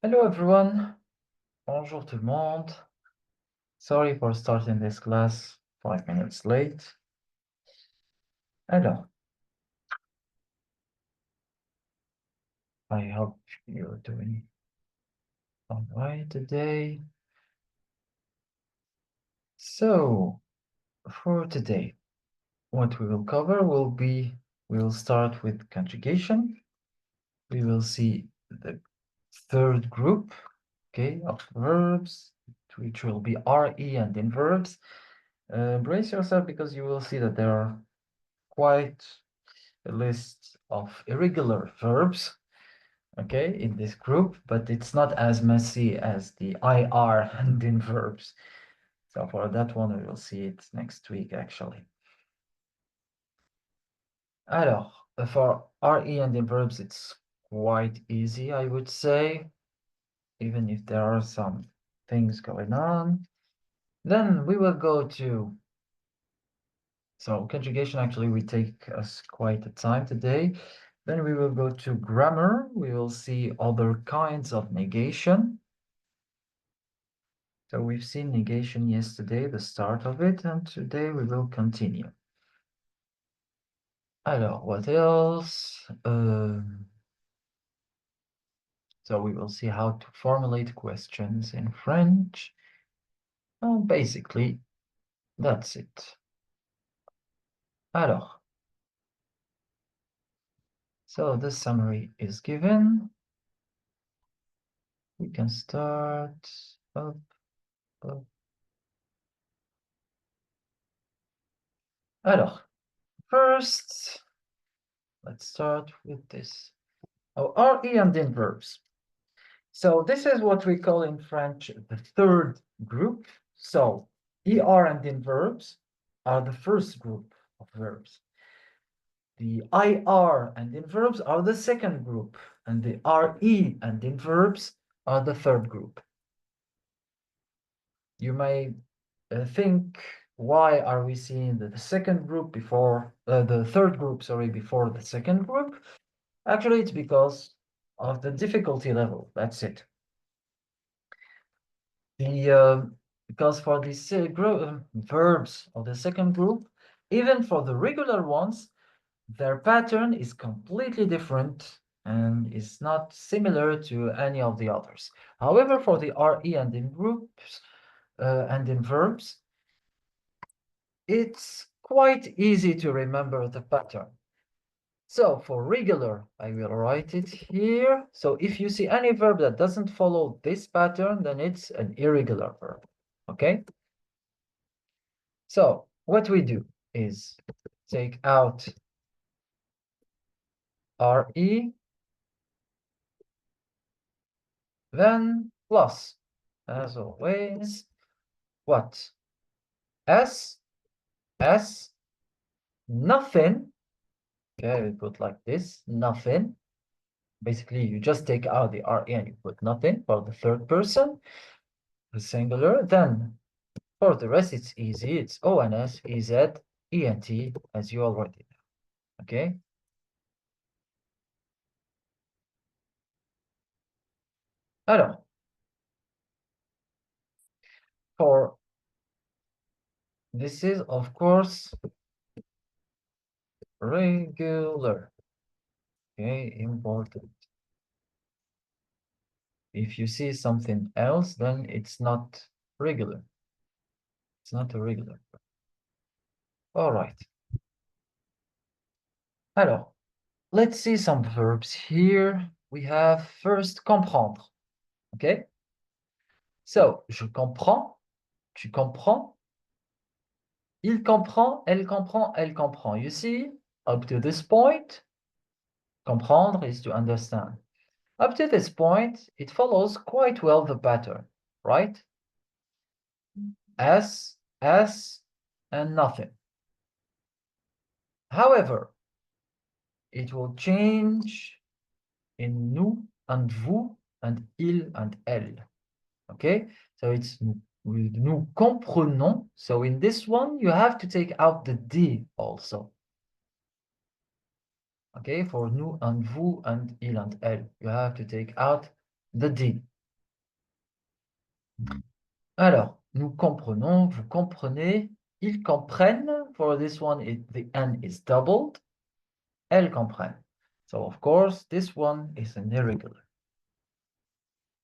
Hello everyone. Bonjour tout le monde. Sorry for starting this class 5 minutes late. Alors, I hope you're doing all right today. So, for today, what we will cover will be, we'll start with conjugation. We will see the third group, okay, of verbs, which will be RE and in verbs. Brace yourself because you will see that there are quite a list of irregular verbs, okay, in this group, but it's not as messy as the IR and in verbs. So for that one, we will see it next week, actually. Alors, for RE and in verbs, it's quite easy, I would say, even if there are some things going on. Then we will go to, so conjugation actually will take us quite a time today. Then we will go to grammar. We will see other kinds of negation. So we've seen negation yesterday, the start of it, and today we will continue. Alors, what else? So we will see how to formulate questions in French. Basically, that's it. Alors, so the summary is given. We can start up. Alors, first, let's start with this. Oh, RE and in verbs. So this is what we call in French the third group. So ER and in verbs are the first group of verbs. The IR and in verbs are the second group, and the RE and in verbs are the third group. You may think, why are we seeing the second group before the third group, sorry, before the second group? Actually, it's because of the difficulty level. That's it. Because for these verbs of the second group, even for the regular ones, their pattern is completely different and is not similar to any of the others. However, for the RE and in groups and in verbs, it's quite easy to remember the pattern. So for regular, I will write it here. So if you see any verb that doesn't follow this pattern, then it's an irregular verb, okay? So what we do is take out RE, then plus, as always, what? S, nothing. Okay, we put like this, nothing. Basically, you just take out the RE and you put nothing for the third person, the singular. Then for the rest, it's easy. It's ONS, EZ, ENT, as you already know. Okay? Alors, for this is, of course, regular. Okay, important. If you see something else, then it's not regular. It's not a regular. All right. Alors, let's see some verbs here. We have first comprendre. Okay? So, je comprends, tu comprends, il comprend, elle comprend, elle comprend. You see, up to this point, comprendre is to understand. Up to this point, it follows quite well the pattern, right? S, and nothing. However, it will change in nous and vous and il and elle. Okay, so it's nous comprenons. So in this one, you have to take out the D also. Okay, for nous and vous and il and elle, you have to take out the D. Alors, nous comprenons, vous comprenez, ils comprennent. For this one, the N is doubled. Elles comprennent. So, of course, this one is an irregular.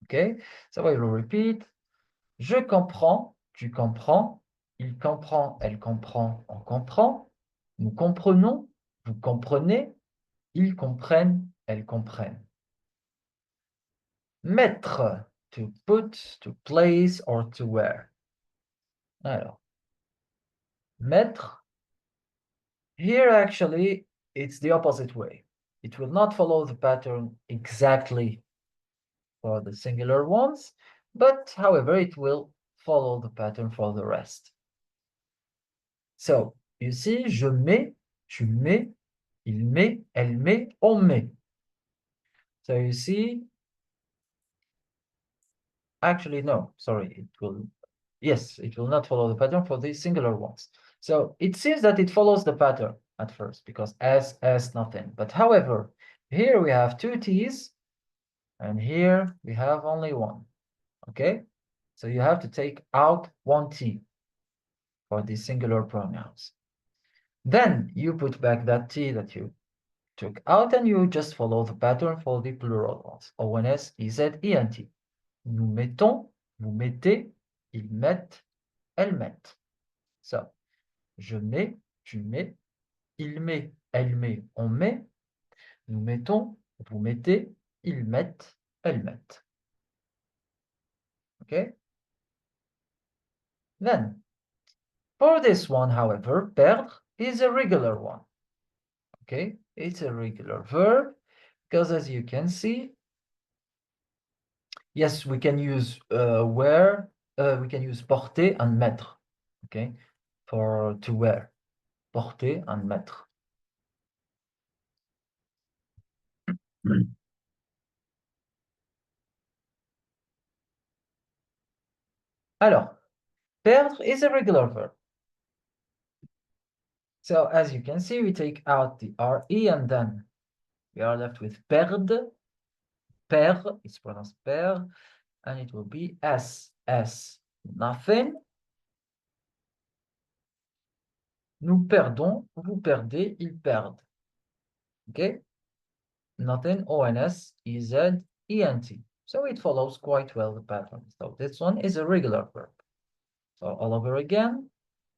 Okay? So, I will repeat. Je comprends, tu comprends, il comprend, elle comprend, on comprend. Nous comprenons, vous comprenez, ils comprennent, elles comprennent. Mettre, to put, to place, or to wear. Alors, mettre, here actually, it's the opposite way. It will not follow the pattern exactly for the singular ones, but however, it will follow the pattern for the rest. So, you see, je mets, tu mets, il met, elle met, on met. So you see, actually, no, sorry, it will, yes, it will not follow the pattern for the singular ones. So it seems that it follows the pattern at first because as, nothing. But however, here we have two T's and here we have only one, okay? So you have to take out one T for the singular pronouns. Then you put back that T that you took out and you just follow the pattern for the plural ones. ONS, EZ, ENT. Nous mettons, vous mettez, ils mettent, elles mettent. So, je mets, tu mets, il met, elle met, on met. Nous mettons, vous mettez, ils mettent, elles mettent. Okay? Then, for this one, however, perdre is a regular one. Okay? It's a regular verb because as you can see, yes, we can use wear, we can use porter and mettre, okay, for to wear, porter and mettre. Alors, perdre is a regular verb. So as you can see, we take out the RE and then we are left with perdre. Perdre, it's pronounced perdre, and it will be S, nothing. Nous perdons, vous perdez, ils perdent. Okay? Nothing, ONS, EZ, ENT. So it follows quite well the pattern. So this one is a regular verb. So all over again.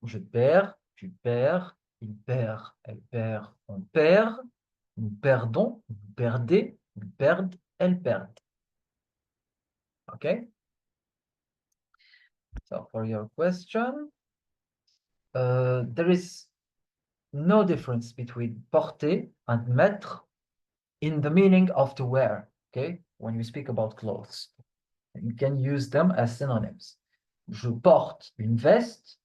Je perds, tu perds, il perd, elle perd, on perd. Nous perdons, vous perdez, ils perdent, elles perdent. Okay? So for your question, there is no difference between porter and mettre in the meaning of to wear, okay? When we speak about clothes, you can use them as synonyms. Je porte une veste,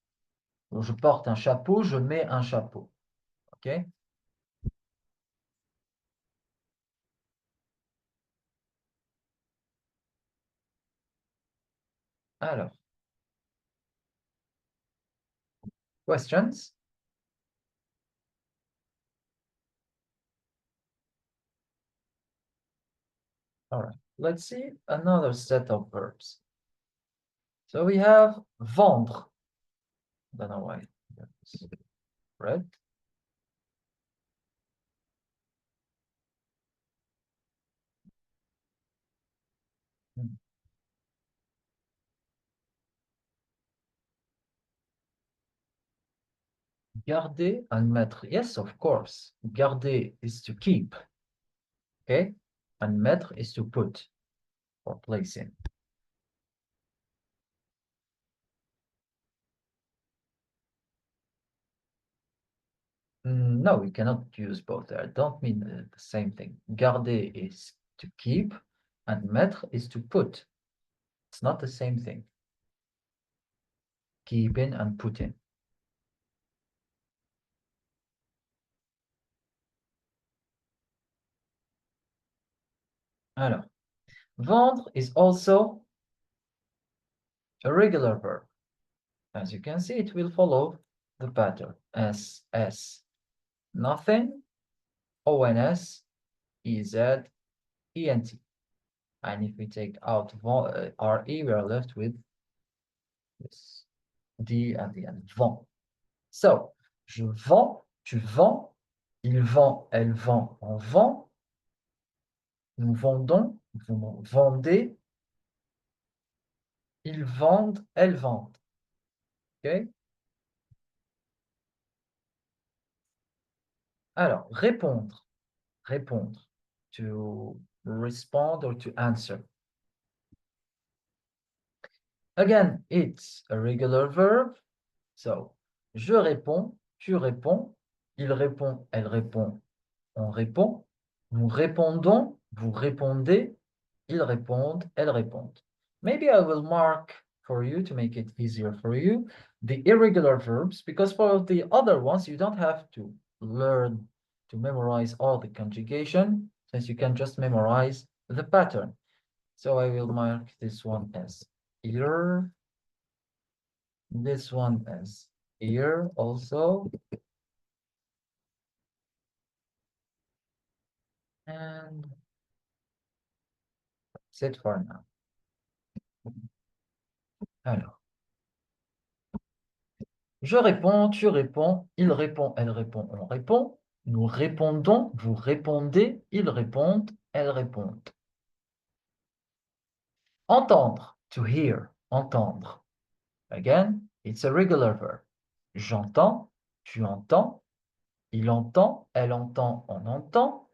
je porte un chapeau, je mets un chapeau, okay? Alors, questions? All right, let's see another set of verbs. So we have vendre. I don't know why. Red. Garder and mettre. Yes, of course. Garder is to keep. Okay. And mettre is to put or place in. No, we cannot use both. I don't mean the same thing. Garder is to keep and mettre is to put. It's not the same thing. Keep in and put in. Alors, vendre is also a regular verb. As you can see, it will follow the pattern. S, nothing, ONS, EZ, ENT. And if we take out RE, we are left with Yes. D at the end. Vend. So, je vends, tu vends, il vend, elle vend, on vend, nous vendons, vous vendez, ils vendent, elles vendent. OK? Alors, répondre. Répondre. To respond or to answer. Again, it's a regular verb. So, je réponds, tu réponds, il répond, elle répond, on répond, nous répondons, vous répondez, ils répondent, elles répondent. Maybe I will mark for you to make it easier for you the irregular verbs, because for the other ones you don't have to learn to memorize all the conjugation, since you can just memorize the pattern. So I will mark this one as ear, this one as ear also, and that's it for now. Alors, je réponds, tu réponds, il répond, elle répond, on répond, nous répondons, vous répondez, ils répondent, elles répondent. Entendre, to hear, entendre. Again, it's a regular verb. J'entends, tu entends, il entend, elle entend, on entend,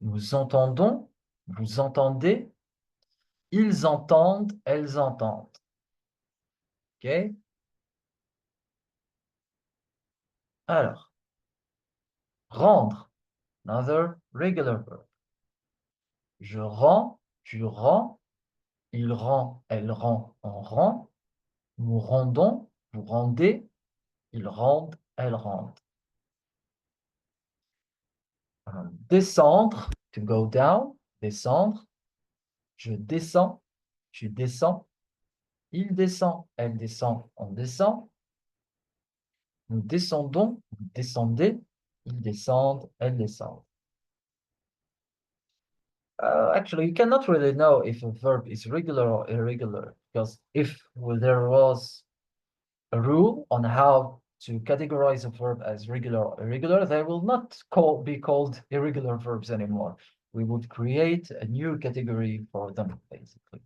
nous entendons, vous entendez, ils entendent, elles entendent. OK? Alors, rendre, another regular verb. Je rends, tu rends, il rend, elle rend, on rend, nous rendons, vous rendez, ils rendent, elles rendent. Descendre, to go down, descendre, je descends, tu descends, il descend, elle descend, on descend, nous descendons, vous descendez, ils descendent, elles descendent. Actually, you cannot really know if a verb is regular or irregular, because if there was a rule on how to categorize a verb as regular or irregular, they will not be called irregular verbs anymore. We would create a new category for them, basically,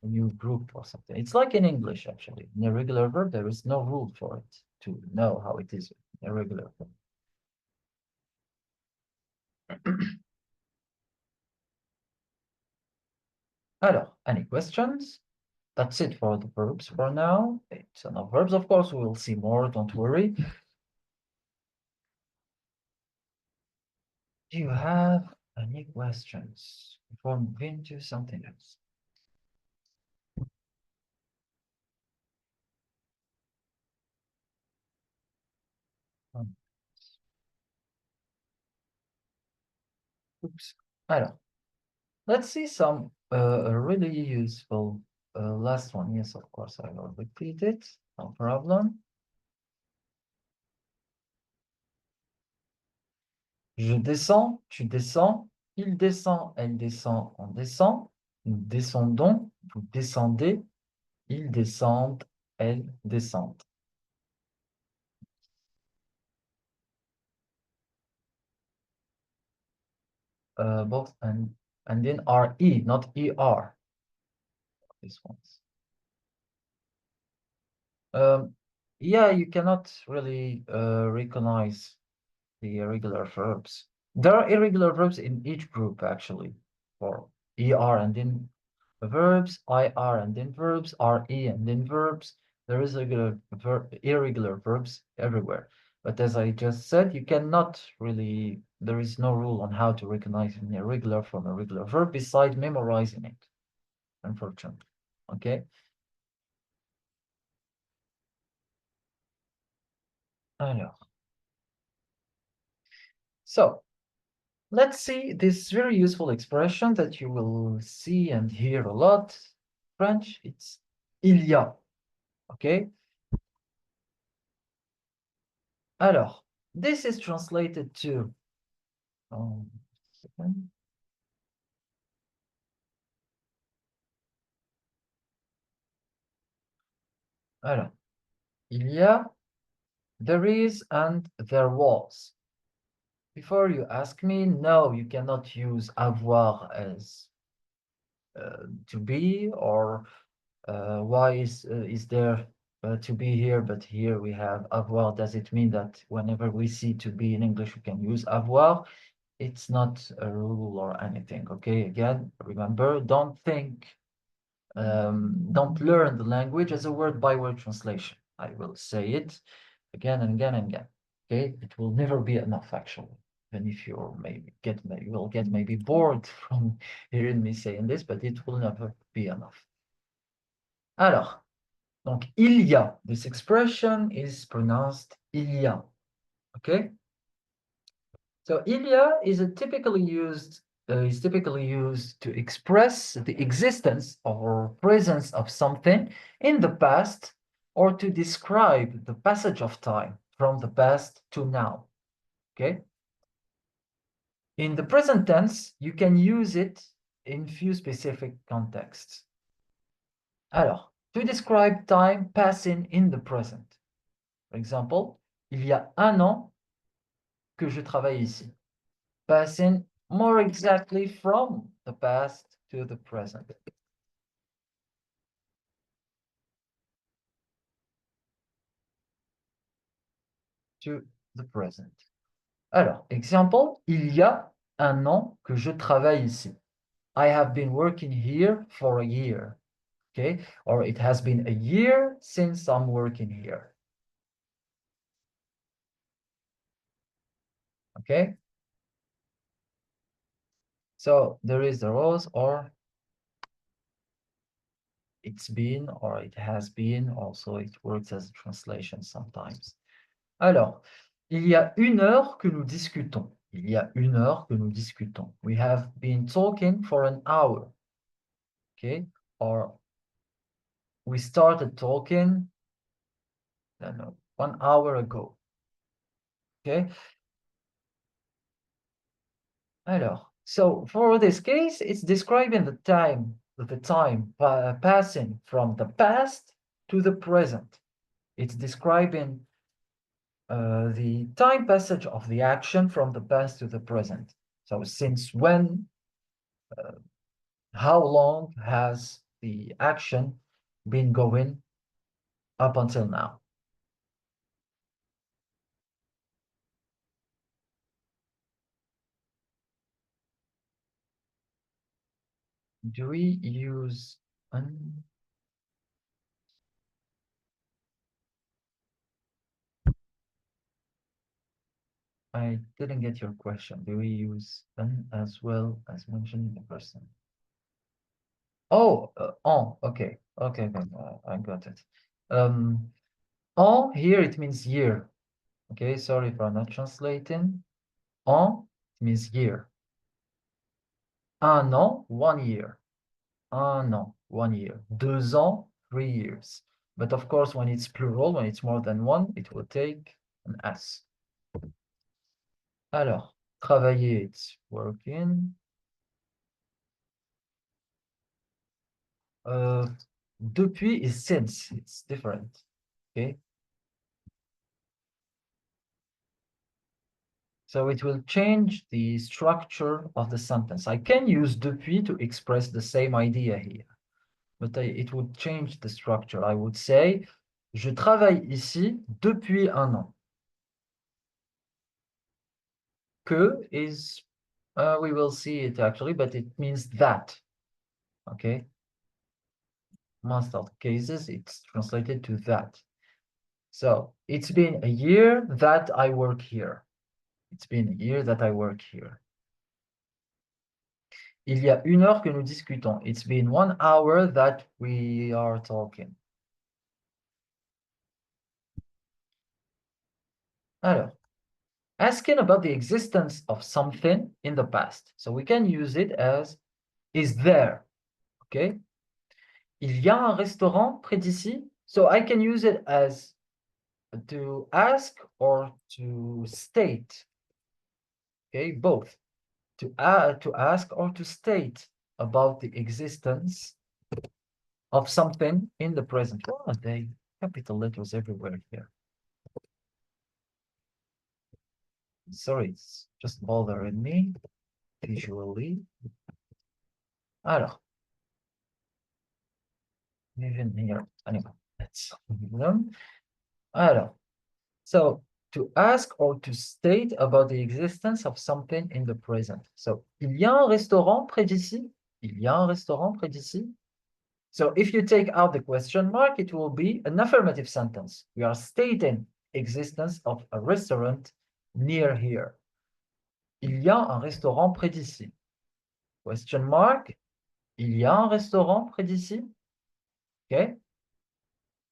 a new group or something. It's like in English, actually. In a regular verb, there is no rule for it to know how it is in a regular verb. Alors, any questions? That's it for the verbs for now. It's enough verbs. Of course, we will see more, don't worry. Do you have any questions before moving to something else? Oops. Alors, let's see some really useful last one. Yes, of course, I will repeat it. No problem. Je descends, tu descends, il descend, elle descend, on descend, nous descendons, vous descendez, ils descendent, elles descendent. Both and then RE, not ER. These ones. Yeah, you cannot really recognize the irregular verbs. There are irregular verbs in each group, actually, for ER and then verbs, IR and then verbs, RE and then verbs. There is irregular verbs everywhere. But as I just said, you cannot really, there is no rule on how to recognize an irregular from a regular verb besides memorizing it, unfortunately. Okay? Alors. So, let's see this very useful expression that you will see and hear a lot. French, it's il y a. Okay? Alors, this is translated to. Second. Alors, il y a, there is, and there was. Before you ask me, no, you cannot use avoir as to be, or why is there to be here, but here we have avoir. Does it mean that whenever we see to be in English, we can use avoir? It's not a rule or anything, okay? Again, remember, don't learn the language as a word-by-word translation. I will say it again and again and again, okay? It will never be enough, actually. Even if you will get maybe bored from hearing me saying this, but it will never be enough. Alors, donc, il y a. This expression is pronounced il y a, okay? So il y a is typically used to express the existence or presence of something in the past, or to describe the passage of time from the past to now. Okay? In the present tense, you can use it in few specific contexts. Alors, to describe time passing in the present. For example, il y a un an que je travaille ici. Passing more exactly from the past to the present. To the present. Alors, example, il y a un an que je travaille ici. I have been working here for a year. Okay, or it has been a year since I'm working here. Okay, so there is the rose, or it's been, or it has been. Also, it works as a translation sometimes. Alors, il y a une heure que nous discutons. Il y a une heure que nous discutons. We have been talking for an hour. Okay, or we started talking, I don't know, 1 hour ago. Okay. Alors, so for this case, it's describing the time passing from the past to the present. It's describing the time passage of the action from the past to the present. So since when, how long has the action been going up until now? Do we use un? I didn't get your question. Do we use an as well as mentioned in the person? Oh, en, okay. Okay, okay, I got it. En here it means year. Okay, sorry for not translating. En means year. Un an, 1 year. Un an, 1 year. 2 ans, 3 years. But of course, when it's plural, when it's more than one, it will take an S. Alors, travailler, it's working. Depuis is since, it's different. Okay. So it will change the structure of the sentence. I can use depuis to express the same idea here, but it would change the structure. I would say, je travaille ici depuis un an. Que is, we will see it actually, but it means that. Okay. Most of cases, it's translated to that. So it's been a year that I work here. It's been a year that I work here. Il y a une heure que nous discutons. It's been 1 hour that we are talking. Alors, asking about the existence of something in the past. So we can use it as is there. Okay. Il y a un restaurant près d'ici. So I can use it as to ask or to state. Okay, both. To ask or to state about the existence of something in the present. What are they? capital letters everywhere here. Sorry, it's just bothering me visually. Alors, even here. Anyway, let's learn. Alors, so to ask or to state about the existence of something in the present. So, il y a un restaurant près d'ici. Il y a un restaurant près d'ici. So if you take out the question mark, it will be an affirmative sentence. We are stating existence of a restaurant near here. Il y a un restaurant près d'ici. Question mark. Il y a un restaurant près d'ici. Okay.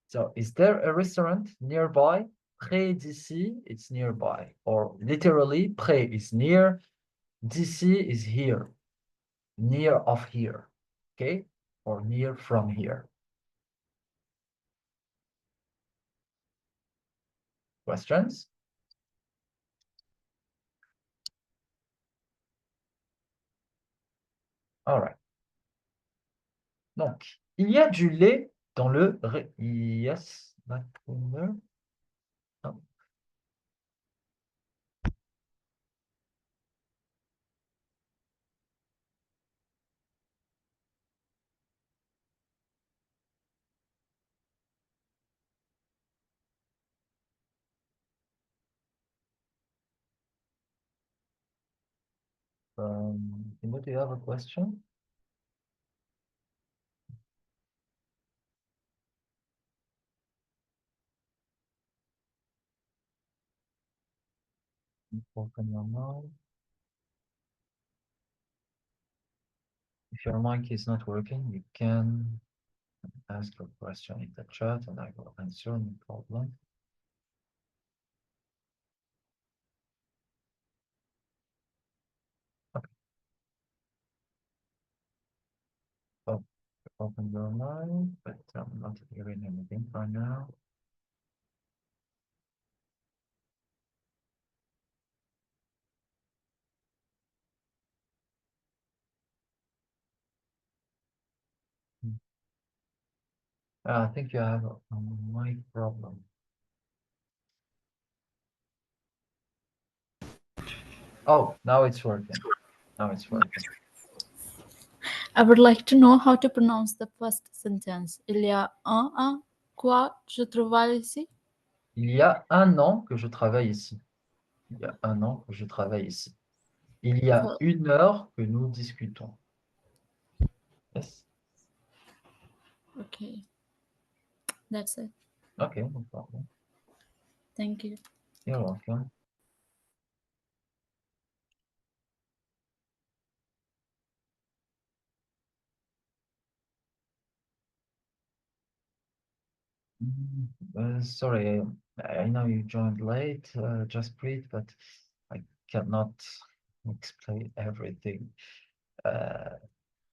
So is there a restaurant nearby? Près d'ici, it's nearby. Or literally, près is near. D'ici is here. Near of here. Okay. Or near from here. Questions? All right. Donc, il y a du lait dans le... Yes, that winner. Oh. Do you have a question? Open your mic. If your mic is not working, you can ask your question in the chat and I will answer, no problem. Okay. Oh, open your mic, but I'm not hearing anything right now. I think you have a mic problem. Oh, now it's working. Now it's working. I would like to know how to pronounce the first sentence. Il y a un an quoi je travaille ici? Il y a un an que je travaille ici. Il y a un an que je travaille ici. Il y a une heure que nous discutons. Yes. Okay. That's it. Okay, no problem. Thank you. You're welcome. Sorry, I know you joined late, Jaspreet, but I cannot explain everything.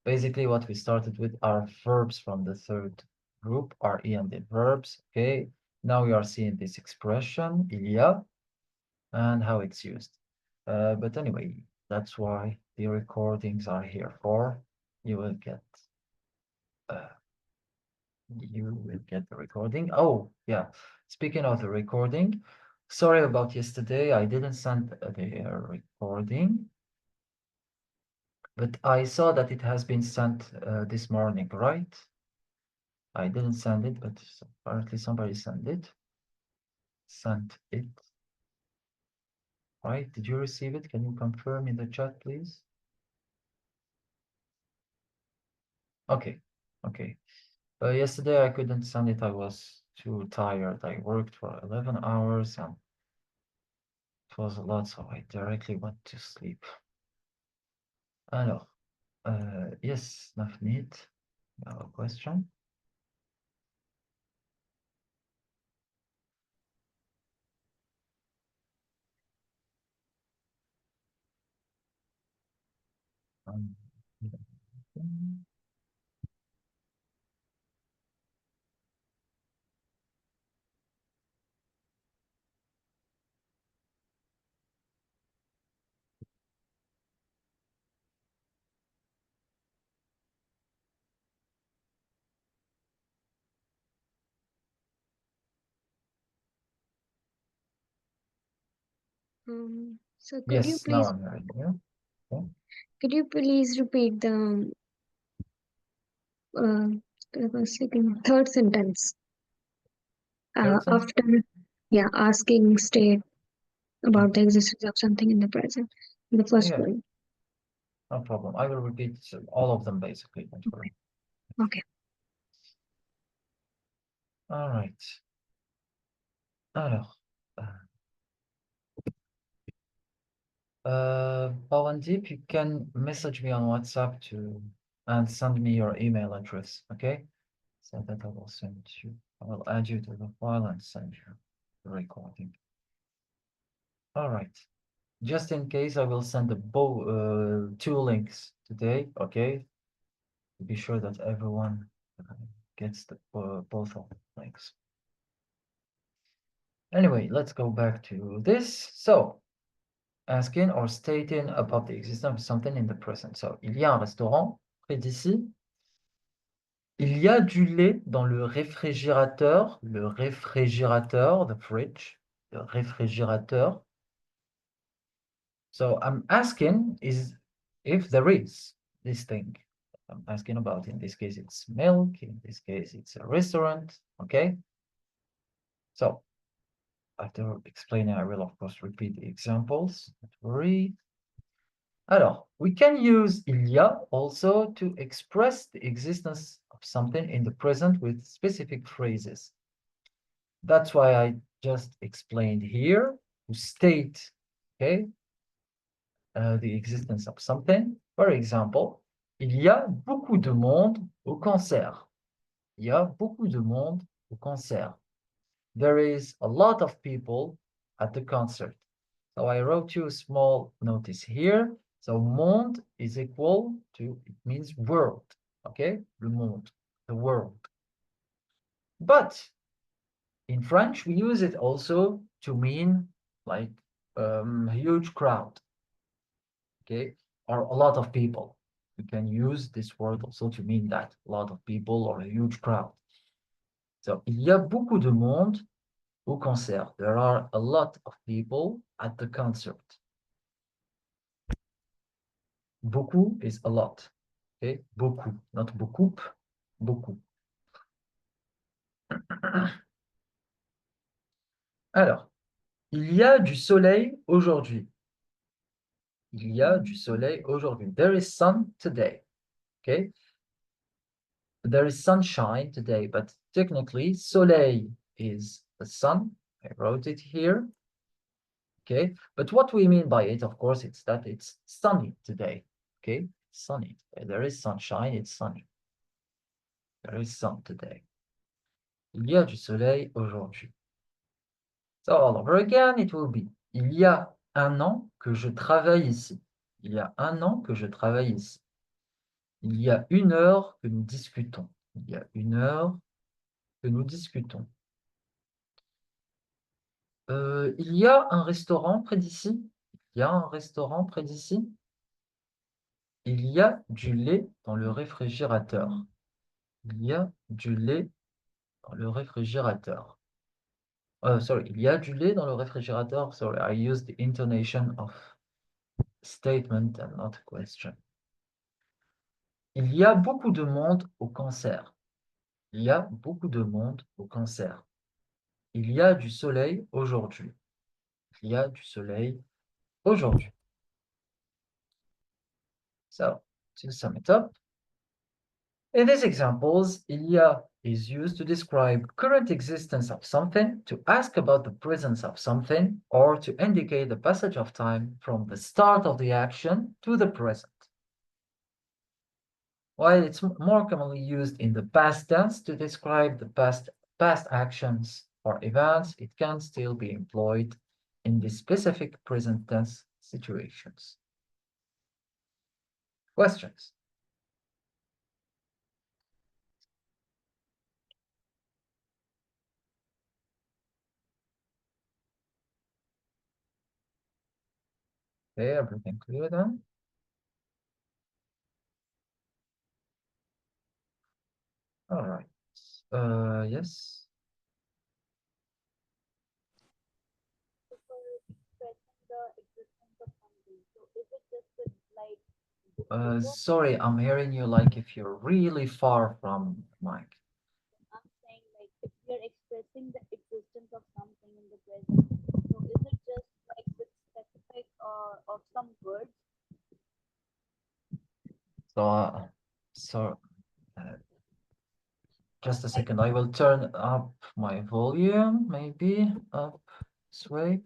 Basically, what we started with are verbs from the third group, RE and the verbs. Okay, now we are seeing this expression, il y a, and how it's used. But anyway, that's why the recordings are here for. You will get the recording. Oh, yeah. Speaking of the recording, sorry about yesterday. I didn't send the recording, but I saw that it has been sent this morning, right? I didn't send it, but apparently somebody sent it. Sent it. Right? Did you receive it? Can you confirm in the chat, please? Okay. Okay. Yesterday I couldn't send it. I was too tired. I worked for 11 hours and it was a lot, so I directly went to sleep. Alors, yes, Nafnit, you have a question? Um, So Yes, now I'm hearing you. Okay. could you please repeat the uh, third sentence Third sentence? after asking state about the existence of something in the present, the first Yeah, one. no problem. I will repeat all of them basically. Don't worry. Okay. All right. Alors, Pawandip, you can message me on WhatsApp and send me your email address, okay? So that I will send you. I will add you to the file and send you the recording. All right. Just in case, I will send two links today, okay? To be sure that everyone gets both of the links. Anyway, let's go back to this. So, asking or stating about the existence of something in the present. So, il y a un restaurant près d'ici. Il y a du lait dans le réfrigérateur. Le réfrigérateur, the fridge, le réfrigérateur. So I'm asking is if there is this thing. I'm asking about. In this case, it's milk. In this case, it's a restaurant. Okay. So after explaining, I will of course repeat the examples. Don't worry. Alors, we can use il y a also to express the existence of something in the present with specific phrases. That's why I just explained here to state, okay, the existence of something. For example, il y a beaucoup de monde au concert. Il y a beaucoup de monde au concert. There is a lot of people at the concert. So I wrote you a small notice here. So monde is equal to, it means world, okay? Le monde, the world. But in French, we use it also to mean like a huge crowd, okay? Or a lot of people. We can use this word also to mean that, a lot of people or a huge crowd. So, il y a beaucoup de monde au concert. There are a lot of people at the concert. Beaucoup is a lot. Okay, beaucoup, not beaucoup, beaucoup. Alors, il y a du soleil aujourd'hui. Il y a du soleil aujourd'hui. There is sun today. Okay, there is sunshine today, but technically, soleil is the sun. I wrote it here. Okay, but what we mean by it, of course, it's that it's sunny today. Okay, sunny. There is sunshine, it's sunny. There is sun today. Il y a du soleil aujourd'hui. So all over again, it will be il y a un an que je travaille ici. Il y a un an que je travaille ici. Il y a une heure que nous discutons. Il y a une heure que nous discutons. Il y a un restaurant près d'ici. Il y a un restaurant près d'ici. Il y a du lait dans le réfrigérateur. Il y a du lait dans le réfrigérateur. Sorry, il y a du lait dans le réfrigérateur. Sorry, I used the intonation of statement and not question. Il y a beaucoup de monde au concert. Il y a beaucoup de monde au concert. Il y a du soleil aujourd'hui. Il y a du soleil aujourd'hui. So, to sum it up, in these examples, il y a is used to describe current existence of something, to ask about the presence of something, or to indicate the passage of time from the start of the action to the present. While it's more commonly used in the past tense to describe the past actions or events, it can still be employed in the specific present tense situations. Questions? Okay, everything clear then? All right. Yes. For fetching the Sorry, I'm hearing you like if you're really far from mic. I'm saying like if we are expressing the existence of something in the present, so is it just like with specific of some words? So, just a second. I will turn up my volume, maybe up this way.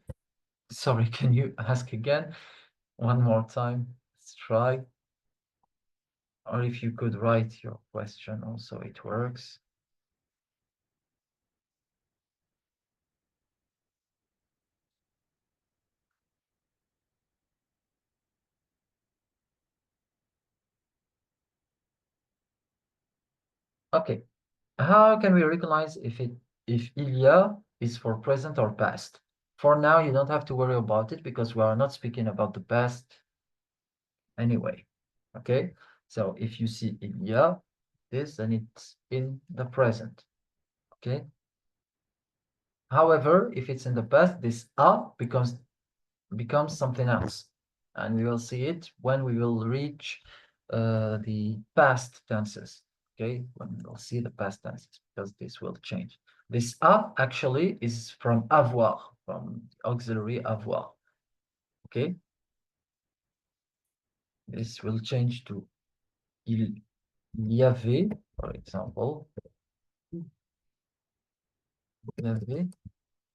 Sorry, can you ask again? One more time. Let's try. Or if you could write your question also, it works. Okay. How can we recognize if il y a is for present or past? For now, you don't have to worry about it because we are not speaking about the past anyway. Okay. So if you see il y a this, then it's in the present. Okay. However, if it's in the past, this a becomes something else. And we will see it when we will reach the past tenses. Okay, when we'll see the past tenses, because this will change. This a actually is from avoir, from auxiliary avoir. Okay, this will change to il y avait, for example. Il y avait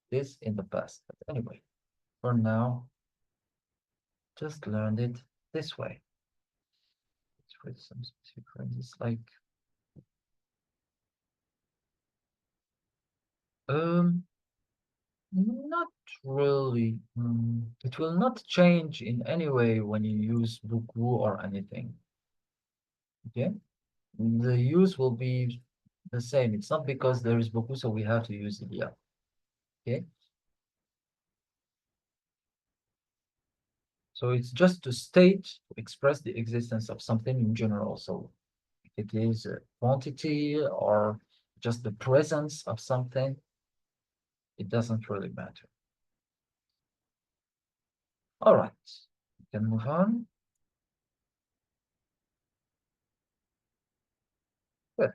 this in the past. But anyway, for now, just learn it this way. With some specific phrases like not really. It will not change in any way when you use beaucoup or anything. Okay, the use will be the same. It's not because there is beaucoup, so we have to use il y a. Okay, so it's just to state, to express the existence of something in general. So if it is a quantity or just the presence of something, it doesn't really matter. All right, we can move on. Good.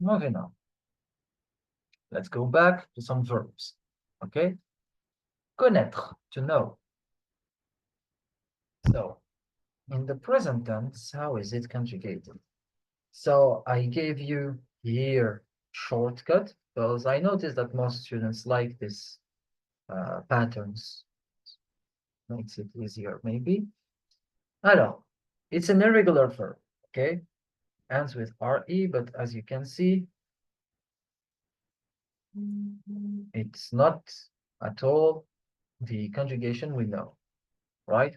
Moving on. Let's go back to some verbs. Okay. Connaître, to know. So, in the present tense, how is it conjugated? So, I gave you here shortcut because I noticed that most students like this patterns. Makes it easier, maybe. Alors, it's an irregular verb, okay? Ends with RE, but as you can see, it's not at all the conjugation we know, right?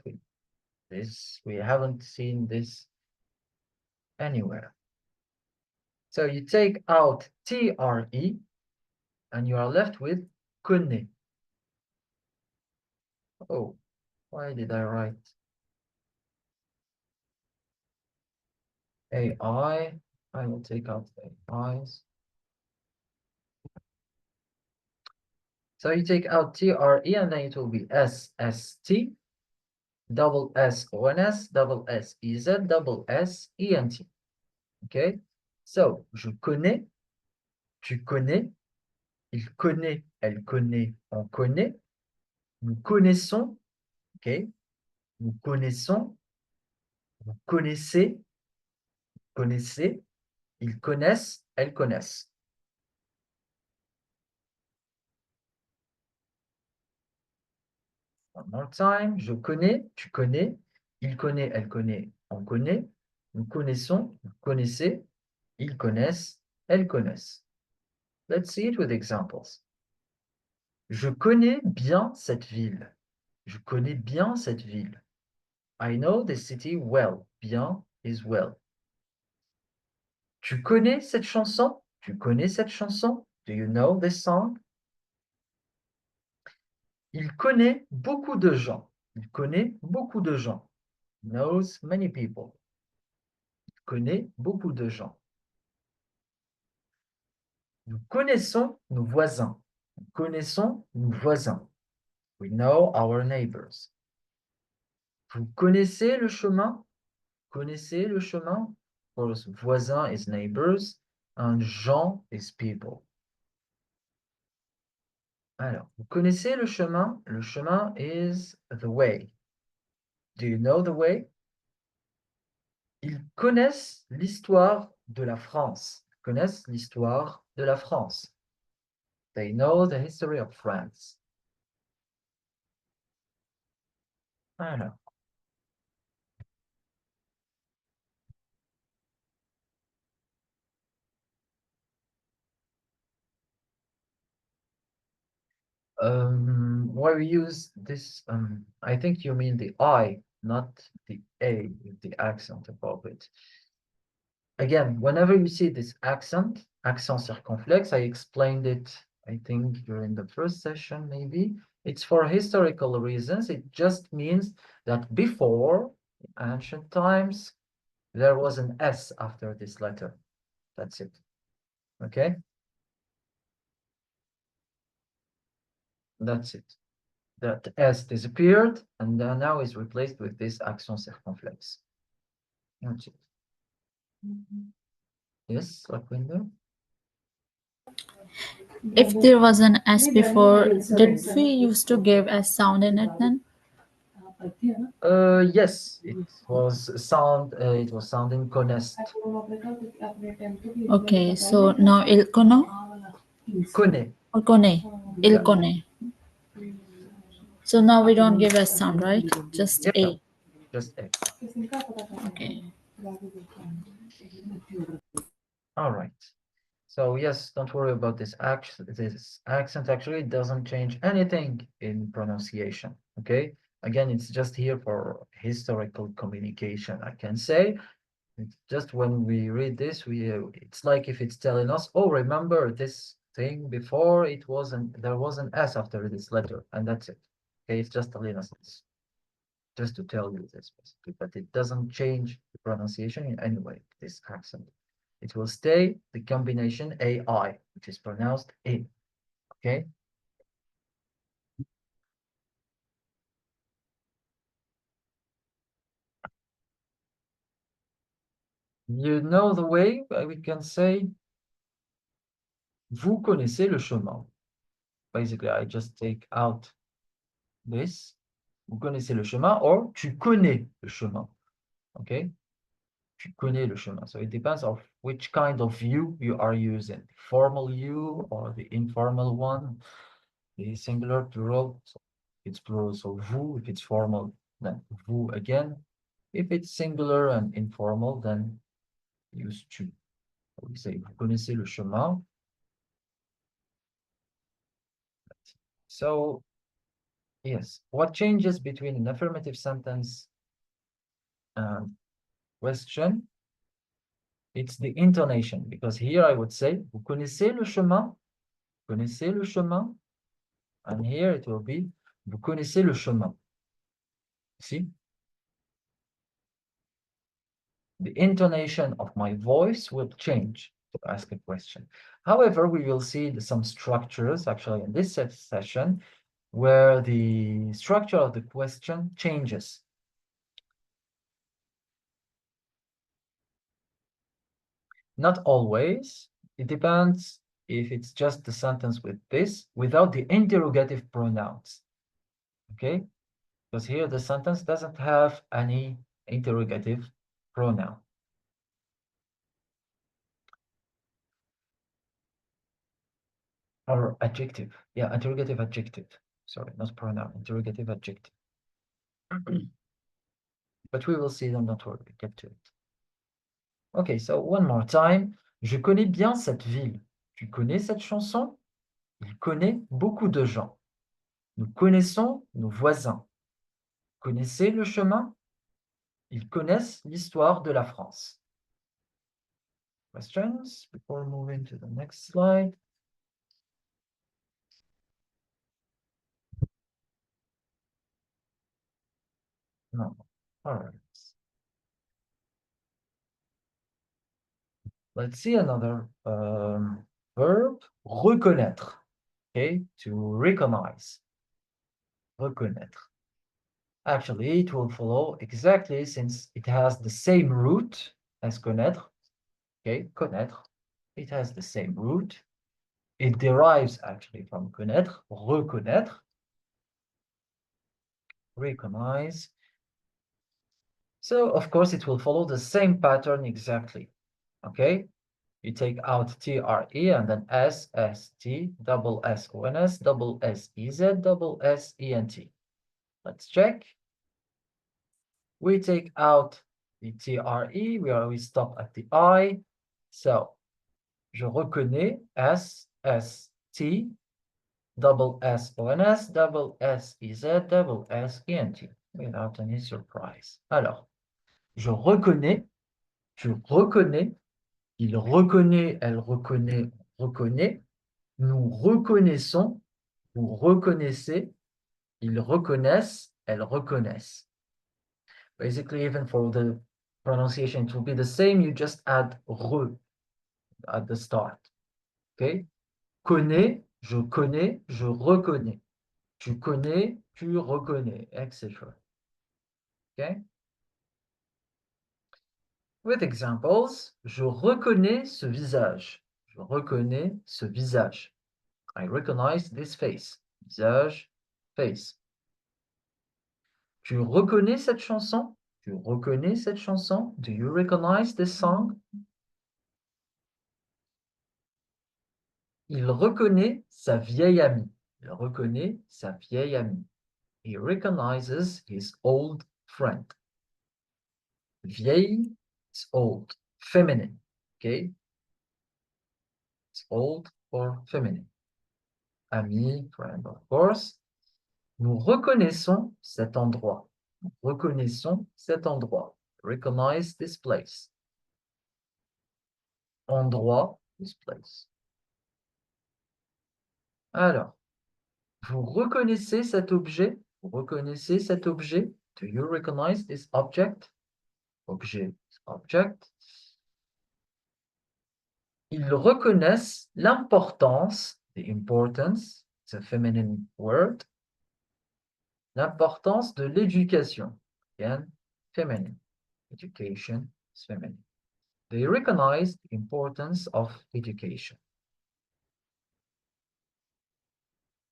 We haven't seen this anywhere. So you take out TRE and you are left with connaît. Oh, why did I write AI? I will take out AIs. So you take out TRE and then it will be SST, double SONS, double SEZ, double SENT. Okay? So, je connais, tu connais, il connaît, elle connaît, on connaît, nous connaissons, okay? Nous connaissons, vous connaissez, connaissez, ils connaissent, elles connaissent. One more time. Je connais, tu connais, il connaît, elle connaît, on connaît, nous connaissons, vous connaissez, ils connaissent, elles connaissent. Let's see it with examples. Je connais bien cette ville. Je connais bien cette ville. I know the city well. Bien is well. Tu connais cette chanson? Tu connais cette chanson? Do you know this song? Il connaît beaucoup de gens. Il connaît beaucoup de gens. Knows many people. Il connaît beaucoup de gens. Nous connaissons nos voisins. Nous connaissons nos voisins. We know our neighbors. Vous connaissez le chemin? connaissez le chemin? Of course, voisin is neighbors, and gens is people. Alors, vous connaissez le chemin? Le chemin is the way. Do you know the way? Ils connaissent l'histoire de la France. Ils connaissent l'histoire de la France. They know the history of France. Alors. Why we use this, I think you mean the I, not the A with the accent above it. Again, whenever you see this accent circumflex, I explained it, I think, during the first session, maybe. It's for historical reasons. It just means that before, in ancient times, there was an S after this letter. That's it. Okay? That's it. That S disappeared and now is replaced with this accent circumflex. That's it. Yes, Laquindo? If there was an S before, did we used to give S sound in it then? Yes, it was sounding connaissent. Okay, so now il cono Connaît. or cone? Il cone. So now we don't give S sound, right? Just Yep, A. just A. Okay. All right. So yes, don't worry about this accent. This accent actually doesn't change anything in pronunciation. Okay. Again, it's just here for historical communication. I can say it's just when we read this, it's like if it's telling us, oh, remember this thing before there was an S after this letter, and that's it. Okay, it's just telling us this, just to tell you this basically, but it doesn't change the pronunciation in any way, this accent. It will stay the combination AI, which is pronounced A. Okay. You know the way, we can say, vous connaissez le chemin. Basically, I just take out this. Vous connaissez le chemin, or tu connais le chemin. Okay? Tu connais le chemin. So it depends of which kind of you are using. The formal you or the informal one. The singular, plural. So it's plural, so vous. If it's formal, then vous again. If it's singular and informal, then use tu. We say, vous connaissez le chemin. So, yes, what changes between an affirmative sentence and question? It's the intonation, because here I would say, vous connaissez le chemin? Connaissez le chemin? And here it will be, vous connaissez le chemin? See? The intonation of my voice will change to ask a question. However, we will see some structures actually in this session where the structure of the question changes. Not always. It depends if it's just the sentence with this without the interrogative pronouns. Okay? Because here the sentence doesn't have any interrogative pronoun. Or adjective. Yeah, interrogative adjective. Sorry, not pronoun, interrogative adjective. But we will see them, don't worry, we get to it. Okay, so one more time. Je connais bien cette ville. Tu connais cette chanson? Il connaît beaucoup de gens. Nous connaissons nos voisins. Connaissez le chemin? Ils connaissent l'histoire de la France. Questions before moving to the next slide? No. All right. Let's see another verb. Reconnaître. Okay, to recognize. Reconnaître. Actually, it will follow exactly since it has the same root as connaître. Okay, connaître. It has the same root. It derives actually from connaître, reconnaître, recognize. So, of course, it will follow the same pattern exactly. Okay, you take out TRE and then S, ST, double S, ONS, double S, EZ, double S, ENT. Let's check. We take out the TRE, we always stop at the I. So, je reconnais S, ST, double S, ONS, double S, EZ, double S, ENT, without any surprise. Alors, je reconnais, il reconnaît, elle reconnaît, reconnaît, nous reconnaissons, vous reconnaissez, ils reconnaissent, elles reconnaissent. Basically, even for the pronunciation, it will be the same, you just add re at the start. Okay? Connais, je reconnais. Tu connais, tu reconnais, etc. Okay? With examples, je reconnais ce visage. Je reconnais ce visage. I recognize this face. Visage, face. Tu reconnais cette chanson? Tu reconnais cette chanson? Do you recognize this song? Il reconnaît sa vieille amie. Il reconnaît sa vieille amie. He recognizes his old friend. Vieille, it's old. Feminine, okay? It's old or feminine. Ami, friend, of course. Nous reconnaissons cet endroit. Nous reconnaissons cet endroit. Recognize this place. Endroit, this place. Alors, vous reconnaissez cet objet? Vous reconnaissez cet objet? Do you recognize this object? Objet, object. Ils reconnaissent l'importance, the importance, it's a feminine word, l'importance de l'éducation. Again, feminine. Education is feminine. They recognize the importance of education.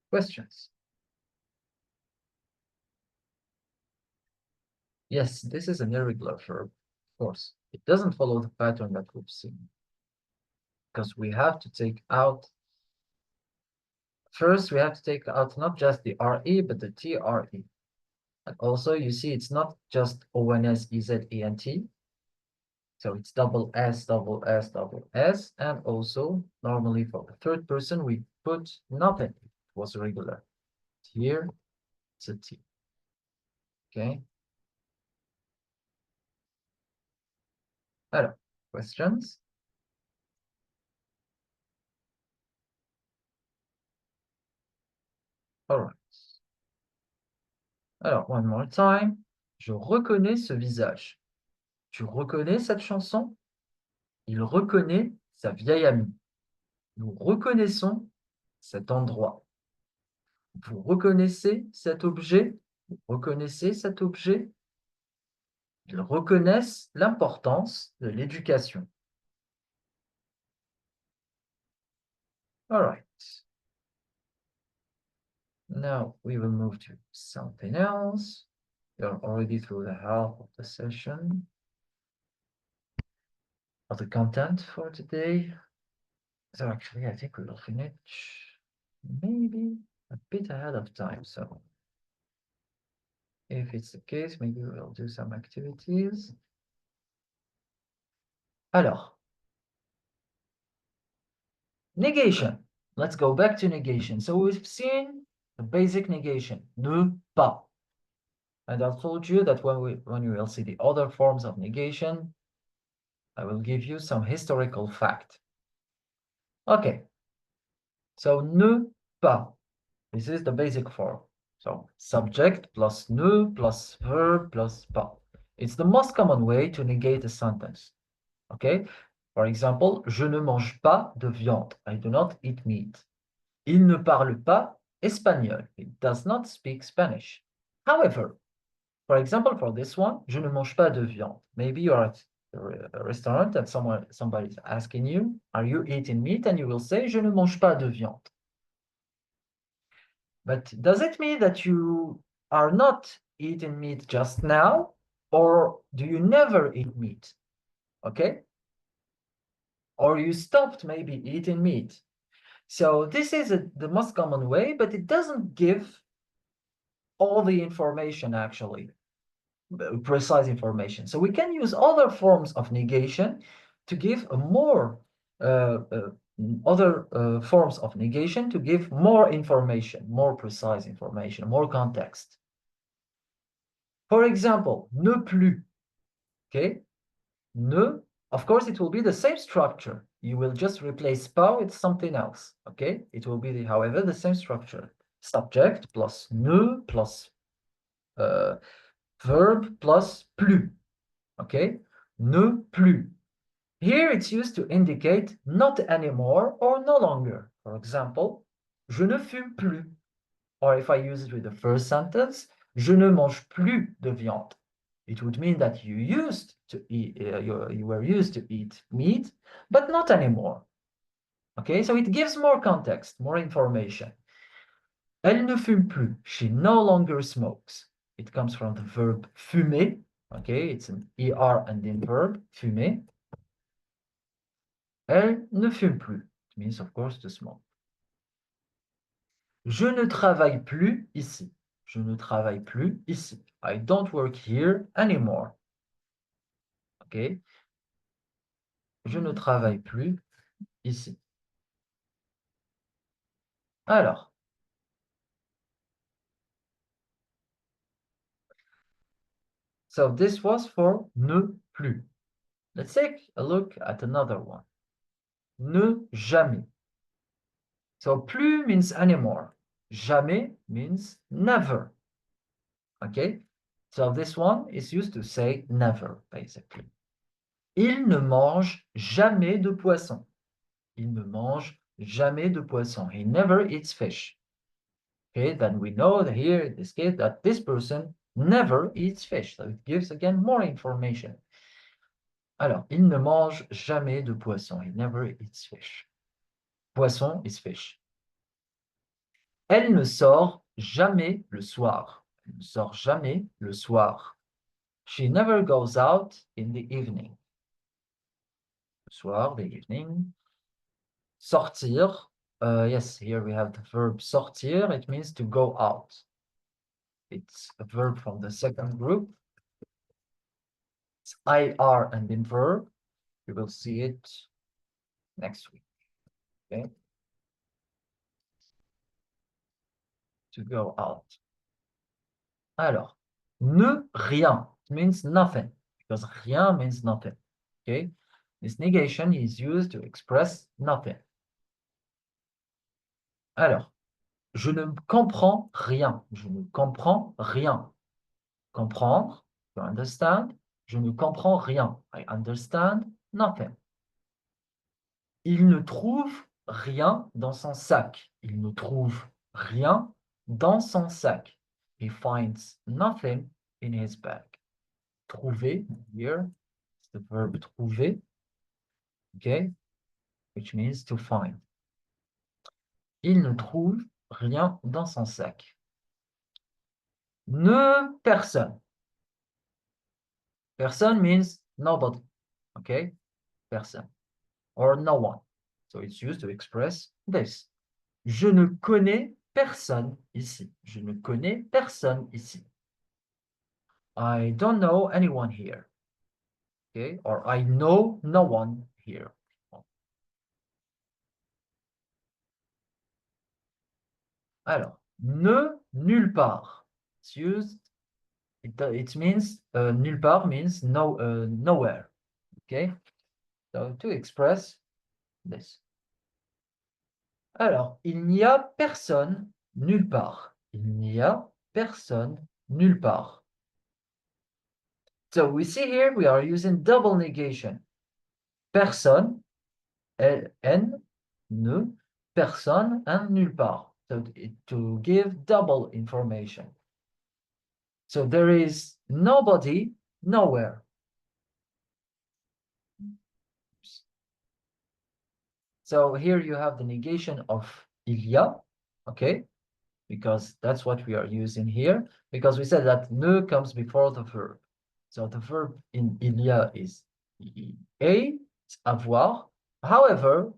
Questions? Yes, this is an irregular verb, of course. It doesn't follow the pattern that we've seen. Because we have to take out, first we have to take out not just the RE, but the TRE. And also you see it's not just ONS, EZ, ENT. So it's double S, double S, double S. And also normally for the third person, we put nothing. It was regular. Here, it's a T. Okay. Alors, questions? All right. Alors, one more time. Je reconnais ce visage. Tu reconnais cette chanson? Il reconnaît sa vieille amie. Nous reconnaissons cet endroit. Vous reconnaissez cet objet? Vous reconnaissez cet objet? Ils reconnaissent l'importance de l'éducation. All right. Now we will move to something else. You're already through the half of the session of the content for today. So actually, I think we will finish maybe a bit ahead of time. So if it's the case, maybe we'll do some activities. Alors, negation. Let's go back to negation. So we've seen the basic negation, ne pas. And I told you that when you will see the other forms of negation, I will give you some historical fact. Okay. So ne pas. This is the basic form. So subject plus ne plus verb plus pas. It's the most common way to negate a sentence. Okay. For example, je ne mange pas de viande. I do not eat meat. Il ne parle pas espagnol. He does not speak Spanish. However, For example, for this one, je ne mange pas de viande. Maybe you're at a restaurant and somebody's asking you, are you eating meat? And you will say, je ne mange pas de viande. But does it mean that you are not eating meat just now? Or do you never eat meat? Okay? Or you stopped maybe eating meat. So this is the most common way, but it doesn't give all the information actually, precise information. So we can use other forms of negation to give a more other forms of negation to give more information, more precise information, more context. For example, ne plus. Okay, ne. Of course, it will be the same structure. You will just replace pas with something else. Okay, it will be, however, the same structure. Subject plus ne plus verb plus plus. Okay, ne plus. Here it's used to indicate not anymore or no longer. For example, je ne fume plus. Or if I use it with the first sentence, je ne mange plus de viande. It would mean that you used to eat, you were used to eat meat, but not anymore. Okay, so it gives more context, more information. Elle ne fume plus. She no longer smokes. It comes from the verb fumer. Okay, it's an ER and then verb, fumer. Elle ne fume plus. It means, of course, to smoke. Je ne travaille plus ici. Je ne travaille plus ici. I don't work here anymore. Okay. Je ne travaille plus ici. Alors. So this was for ne plus. Let's take a look at another one. Ne jamais. So plus means anymore. Jamais means never. Okay. So this one is used to say never, basically. Il ne mange jamais de poisson. Il ne mange jamais de poisson. He never eats fish. Okay, then we know that here in this case that this person never eats fish. So it gives again more information. Alors, il ne mange jamais de poisson. He never eats fish. Poisson is fish. Elle ne sort jamais le soir. Elle ne sort jamais le soir. She never goes out in the evening. Le soir, the evening. Sortir. Yes, here we have the verb sortir. It means to go out. It's a verb from the second group. It's IR and then verb. You will see it next week. Okay. To go out. Alors, ne rien means nothing, because rien means nothing. Okay. This negation is used to express nothing. Alors, je ne comprends rien. Je ne comprends rien. Comprendre, to understand. Je ne comprends rien. I understand nothing. Il ne trouve rien dans son sac. Il ne trouve rien dans son sac. He finds nothing in his bag. Trouver, here, is the verb trouver, okay, which means to find. Il ne trouve rien dans son sac. Ne personne. Person means nobody, okay, person, or no one. So it's used to express this. Je ne connais personne ici. Je ne connais personne ici. I don't know anyone here. Okay, or I know no one here. Alors, ne nulle part. It's used. It means nulle part means no nowhere. Okay, so to express this. Alors, il n'y a personne nulle part. Il n'y a personne nulle part. So we see here we are using double negation. Personne, N, ne, personne, and nulle part. So to give double information. So there is nobody, nowhere. So here you have the negation of il y a, okay? Because that's what we are using here, because we said that ne comes before the verb. So the verb in il y a is a, it's avoir. However,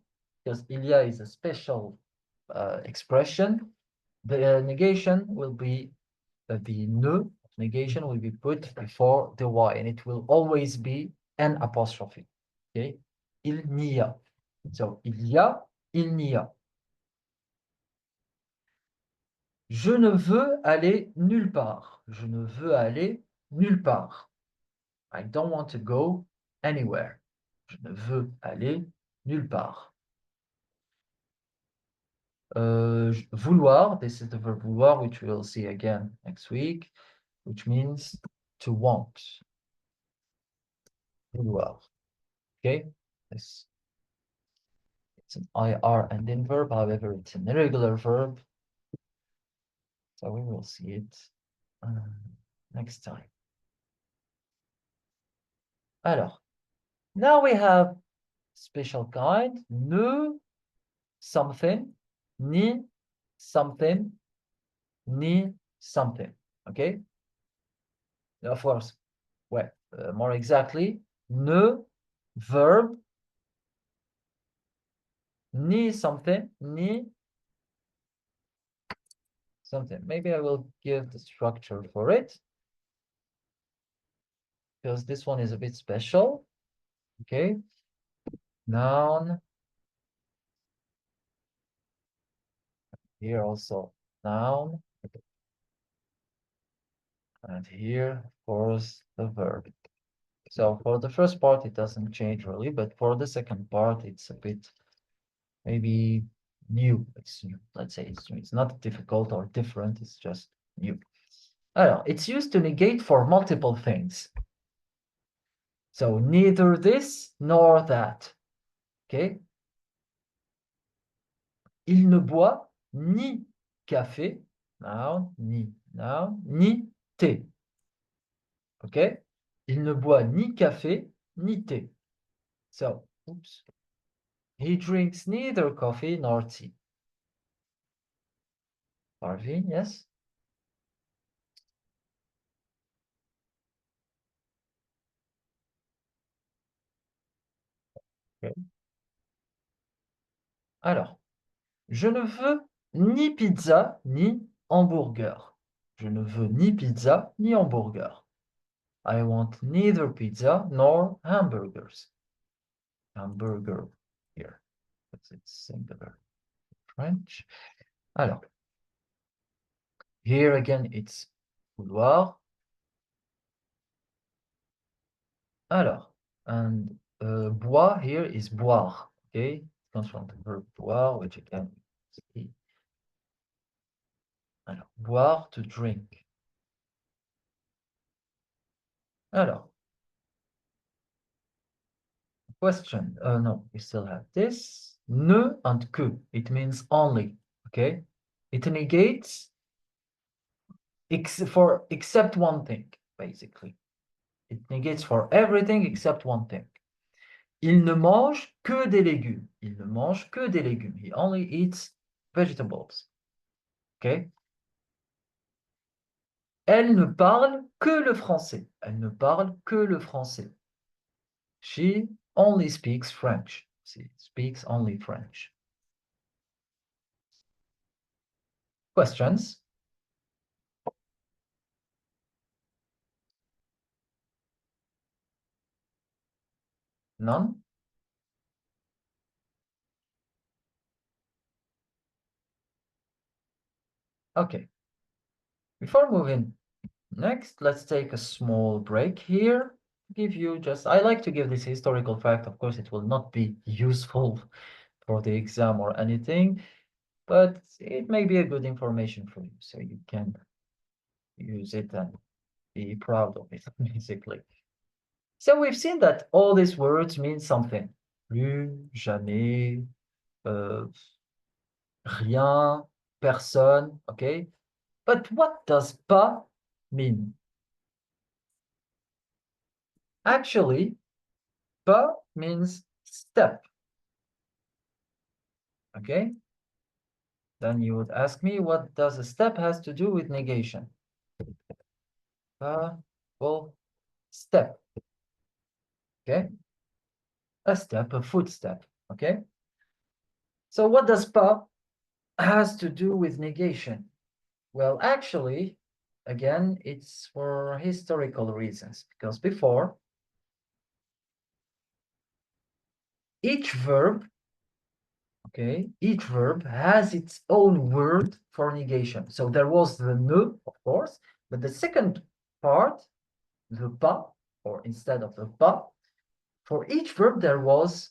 because il y a is a special expression, the negation will be the ne negation will be put before the y, and it will always be an apostrophe. Okay, il n'y a. So il y a, il n'y a. Je ne veux aller nulle part. Je ne veux aller nulle part. I don't want to go anywhere. Je ne veux aller nulle part. Vouloir, this is the verb vouloir, which we'll see again next week, which means to want. Vouloir. Okay? It's an IR ending verb, however, it's an irregular verb. So we will see it next time. Alors, now we have special kind, ne something, ni something, ni something. Okay? Of course, well, more exactly, ne verb, ni something, ni something. Maybe I will give the structure for it, because this one is a bit special. Okay? Noun. Here also noun. And here, of course, the verb. So for the first part, it doesn't change really, but for the second part, it's a bit maybe new. It's new. Let's say it's new. It's not difficult or different, it's just new. Alors, it's used to negate for multiple things. So neither this nor that. Okay? Il ne boit ni café, noun, ni thé. Okay? Il ne boit ni café ni thé. So, oops. He drinks neither coffee nor tea. Harvey, yes? Okay. Alors, je ne veux ni pizza ni hamburger. Je ne veux ni pizza ni hamburger. I want neither pizza nor hamburgers. Hamburger here, because it's singular French. Alors, here again it's vouloir. Alors, and boire here is boire, okay? It comes from the verb boire, which again, see. Alors, boire, to drink. Alors, question, no, we still have this. Ne and que, it means only, okay? It negates except one thing, basically. It negates for everything except one thing. Il ne mange que des légumes. Il ne mange que des légumes. He only eats vegetables. Okay? Elle ne parle que le français. Elle ne parle que le français. She only speaks French. She speaks only French. Questions? None? Okay. Before moving next, let's take a small break here. Give you just, I like to give this historical fact. Of course, it will not be useful for the exam or anything, but it may be a good information for you, so you can use it and be proud of it, basically. So we've seen that all these words mean something. Plus, jamais, rien, personne, okay? But what does pas mean? Actually, pas means step. Okay? Then you would ask me, what does a step has to do with negation? Well, step. Okay? A step, a footstep. Okay? So what does pas has to do with negation? Well, actually, again, it's for historical reasons, because before, each verb, okay, each verb has its own word for negation. So there was the ne, of course, but the second part, the pas, or instead of the pas, for each verb there was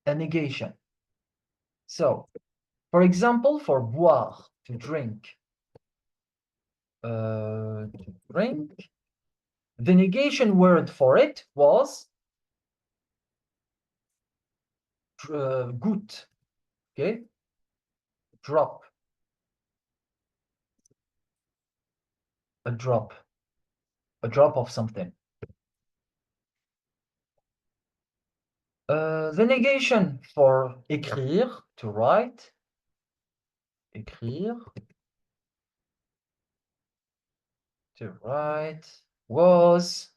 a negation. So, for example, for boire, to drink, the negation word for it was goutte, okay, drop, a drop of something. The negation for écrire, to write, écrire, to write, was,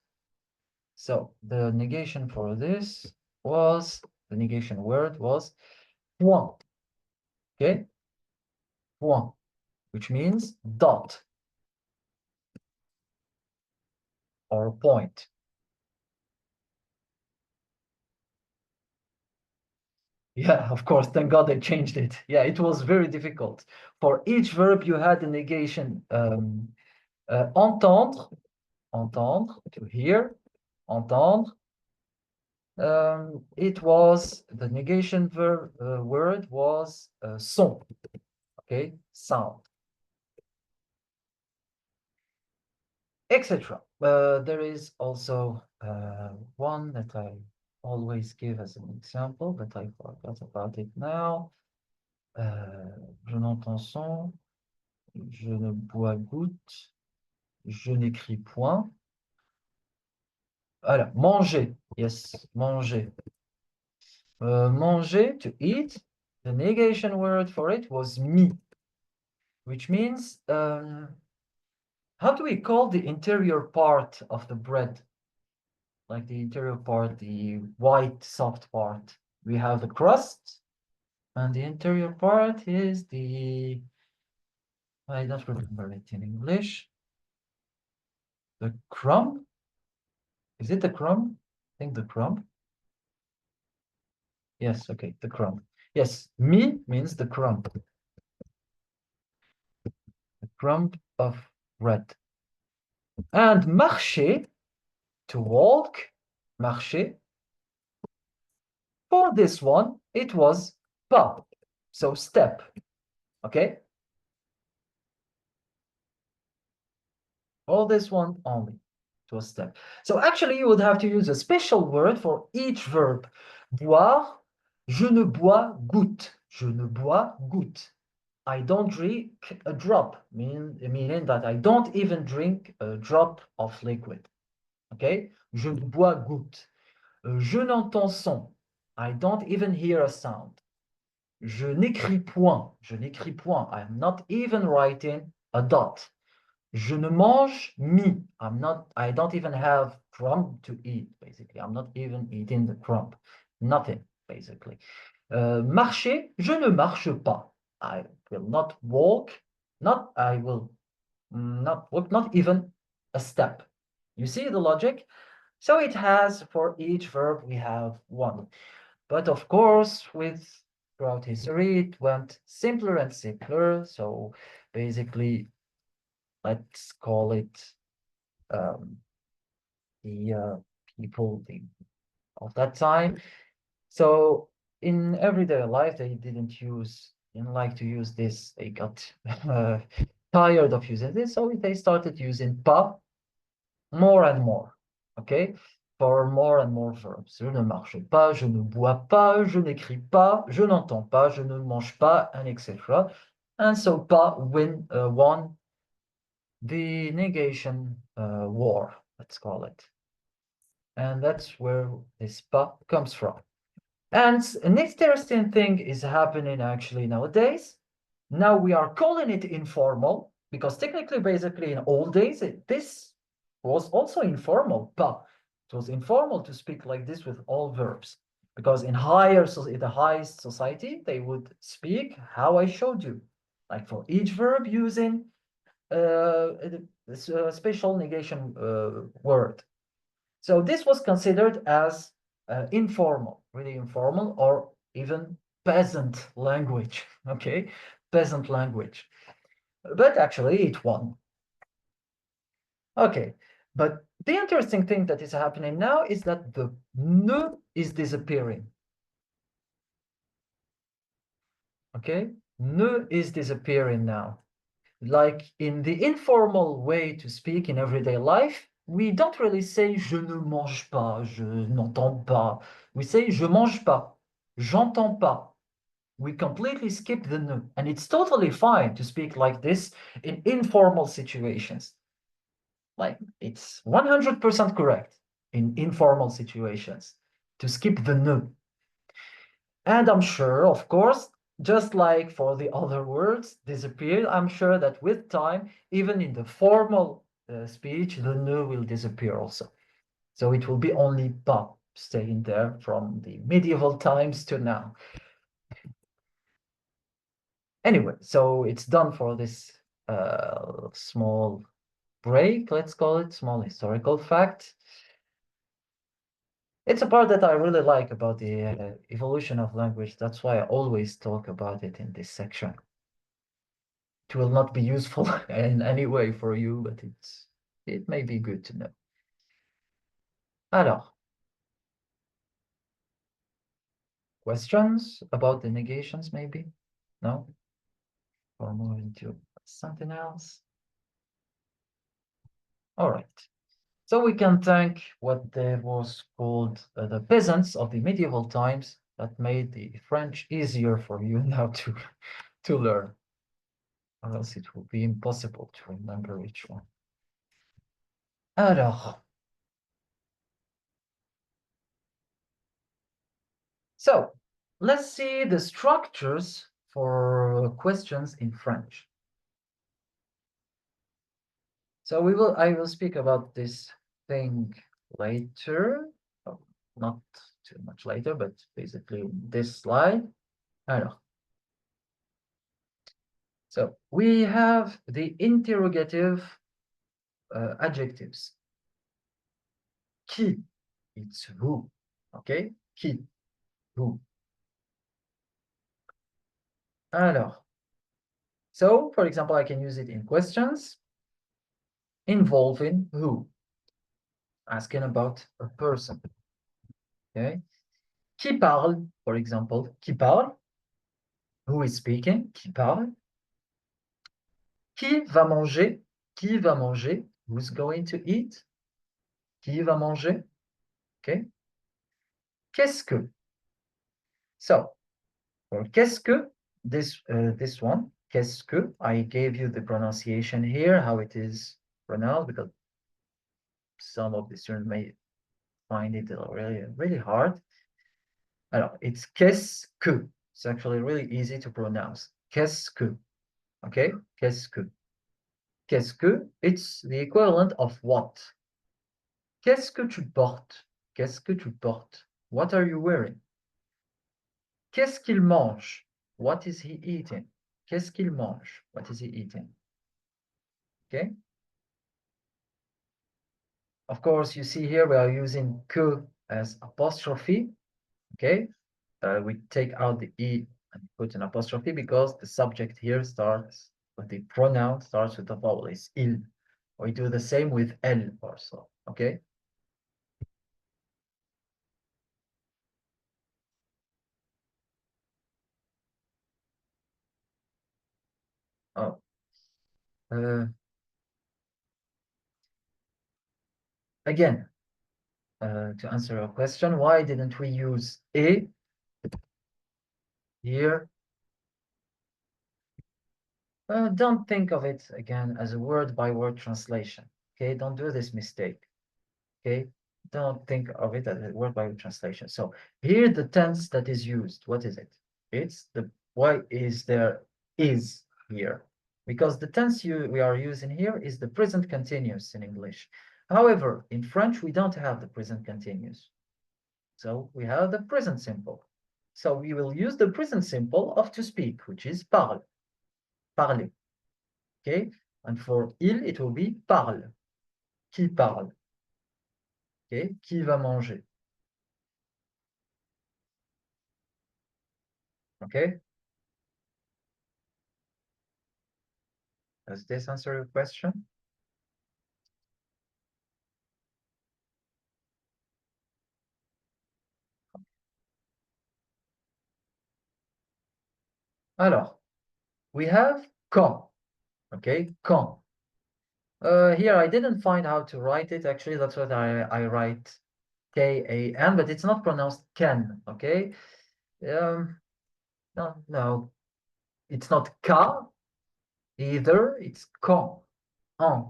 so the negation for this was, the negation word was point, okay, point, which means dot or point. Yeah, of course, thank God they changed it. Yeah, it was very difficult. For each verb, you had a negation. Entendre, entendre, to hear, entendre. It was, the negation verb word was son, okay, sound, etc. There is also one that I always give as an example, but I forgot about it now. Je n'entends son, je ne bois goutte, je n'écris point. Alors, manger, yes, manger. Manger, to eat, the negation word for it was mi, which means, how do we call the interior part of the bread? Like the interior part, the white soft part. We have the crust, and the interior part is the, I don't remember it in English. The crumb? Is it the crumb? I think the crumb. Yes, okay, the crumb. Yes, mi means the crumb. The crumb of bread. And marcher, to walk, marcher. For this one, it was pas, so step, okay? For this one only, it was step. So actually, you would have to use a special word for each verb. Boire, je ne bois goutte, je ne bois goutte. I don't drink a drop, meaning that I don't even drink a drop of liquid, okay? Je ne bois goutte. Je n'entends son. I don't even hear a sound. Je n'écris point. Je n'écris point. I'm not even writing a dot. Je ne mange mi. I don't even have crumb to eat, basically. I'm not even eating the crumb. Nothing, basically. Marcher, je ne marche pas. I will not walk. I will not walk, not even a step. You see the logic? So it has, for each verb, we have one. But of course, throughout history, it went simpler and simpler. So basically, let's call it the people of that time. So in everyday life, they didn't like to use this. They got tired of using this, so they started using pas more and more. Okay, for more and more verbs. Je ne marche pas, je ne bois pas, je n'écris pas, je n'entends pas, je ne mange pas, and etc. And so pas won the negation war, let's call it. And that's where this pas comes from. And an interesting thing is happening actually nowadays. Now we are calling it informal because technically, basically, in old days, this was also informal. Pas. It was informal to speak like this with all verbs because in the highest society, they would speak how I showed you, like for each verb using a special negation word. So this was considered as informal, really informal, or even peasant language, okay? Peasant language. But actually it won. Okay, but the interesting thing that is happening now is that the ne is disappearing. Okay, ne is disappearing now. Like in the informal way to speak in everyday life, we don't really say je ne mange pas, je n'entends pas. We say je mange pas, j'entends pas. We completely skip the ne, and it's totally fine to speak like this in informal situations. Like it's 100% correct in informal situations to skip the ne. And I'm sure, of course, just like for the other words disappeared, I'm sure that with time, even in the formal speech, the ne will disappear also. So it will be only pas staying there from the medieval times to now. Anyway, so it's done for this small break, let's call it, small historical fact. It's a part that I really like about the evolution of language. That's why I always talk about it in this section. It will not be useful in any way for you, but it may be good to know. Alors, questions about the negations, maybe? No? Or more into something else? All right. So we can thank what was called the peasants of the medieval times that made the French easier for you now to learn, or else it will be impossible to remember each one. Alors, so let's see the structures for questions in French. So I will speak about this thing later, not too much later, but basically this slide. Alors, so we have the interrogative adjectives. Qui, it's who, okay? Qui, who. Alors, so for example, I can use it in questions involving who, asking about a person, okay? Qui parle, for example, qui parle, who is speaking, qui parle. Qui va manger, who's going to eat, qui va manger, okay? Qu'est-ce que? So, for qu'est-ce que, this one, qu'est-ce que, I gave you the pronunciation here, how it is pronounced, because some of the students may find it really, really hard. Alors, it's qu'est-ce que. It's actually really easy to pronounce. Qu'est-ce que, okay? Qu'est-ce que. Qu'est-ce que, it's the equivalent of what. Qu'est-ce que tu portes? Qu'est-ce que tu portes? What are you wearing? Qu'est-ce qu'il mange? What is he eating? Qu'est-ce qu'il mange? What is he eating? Okay. Of course, you see here we are using que as apostrophe. Okay. We take out the e and put an apostrophe because the subject here starts with the pronoun, starts with the vowel. It's il. We do the same with elle also. Okay. Oh. Again, to answer your question, why didn't we use et here? Don't think of it again as a word-by-word translation. Okay, don't do this mistake. Okay, don't think of it as a word by word translation. So here the tense that is used, what is it? It's the, why is there is here? Because the tense we are using here is the present continuous in English. However, in French, we don't have the present continuous. So we have the present simple. So we will use the present simple of to speak, which is parle, parler. Okay? And for il, it will be parle. Qui parle? Okay? Qui va manger? Okay? Does this answer your question? Alors, we have quand. Okay, quand. Here I didn't find how to write it. Actually, that's what I write K-A-N, but it's not pronounced can. Okay. No, it's not ka either. It's quand.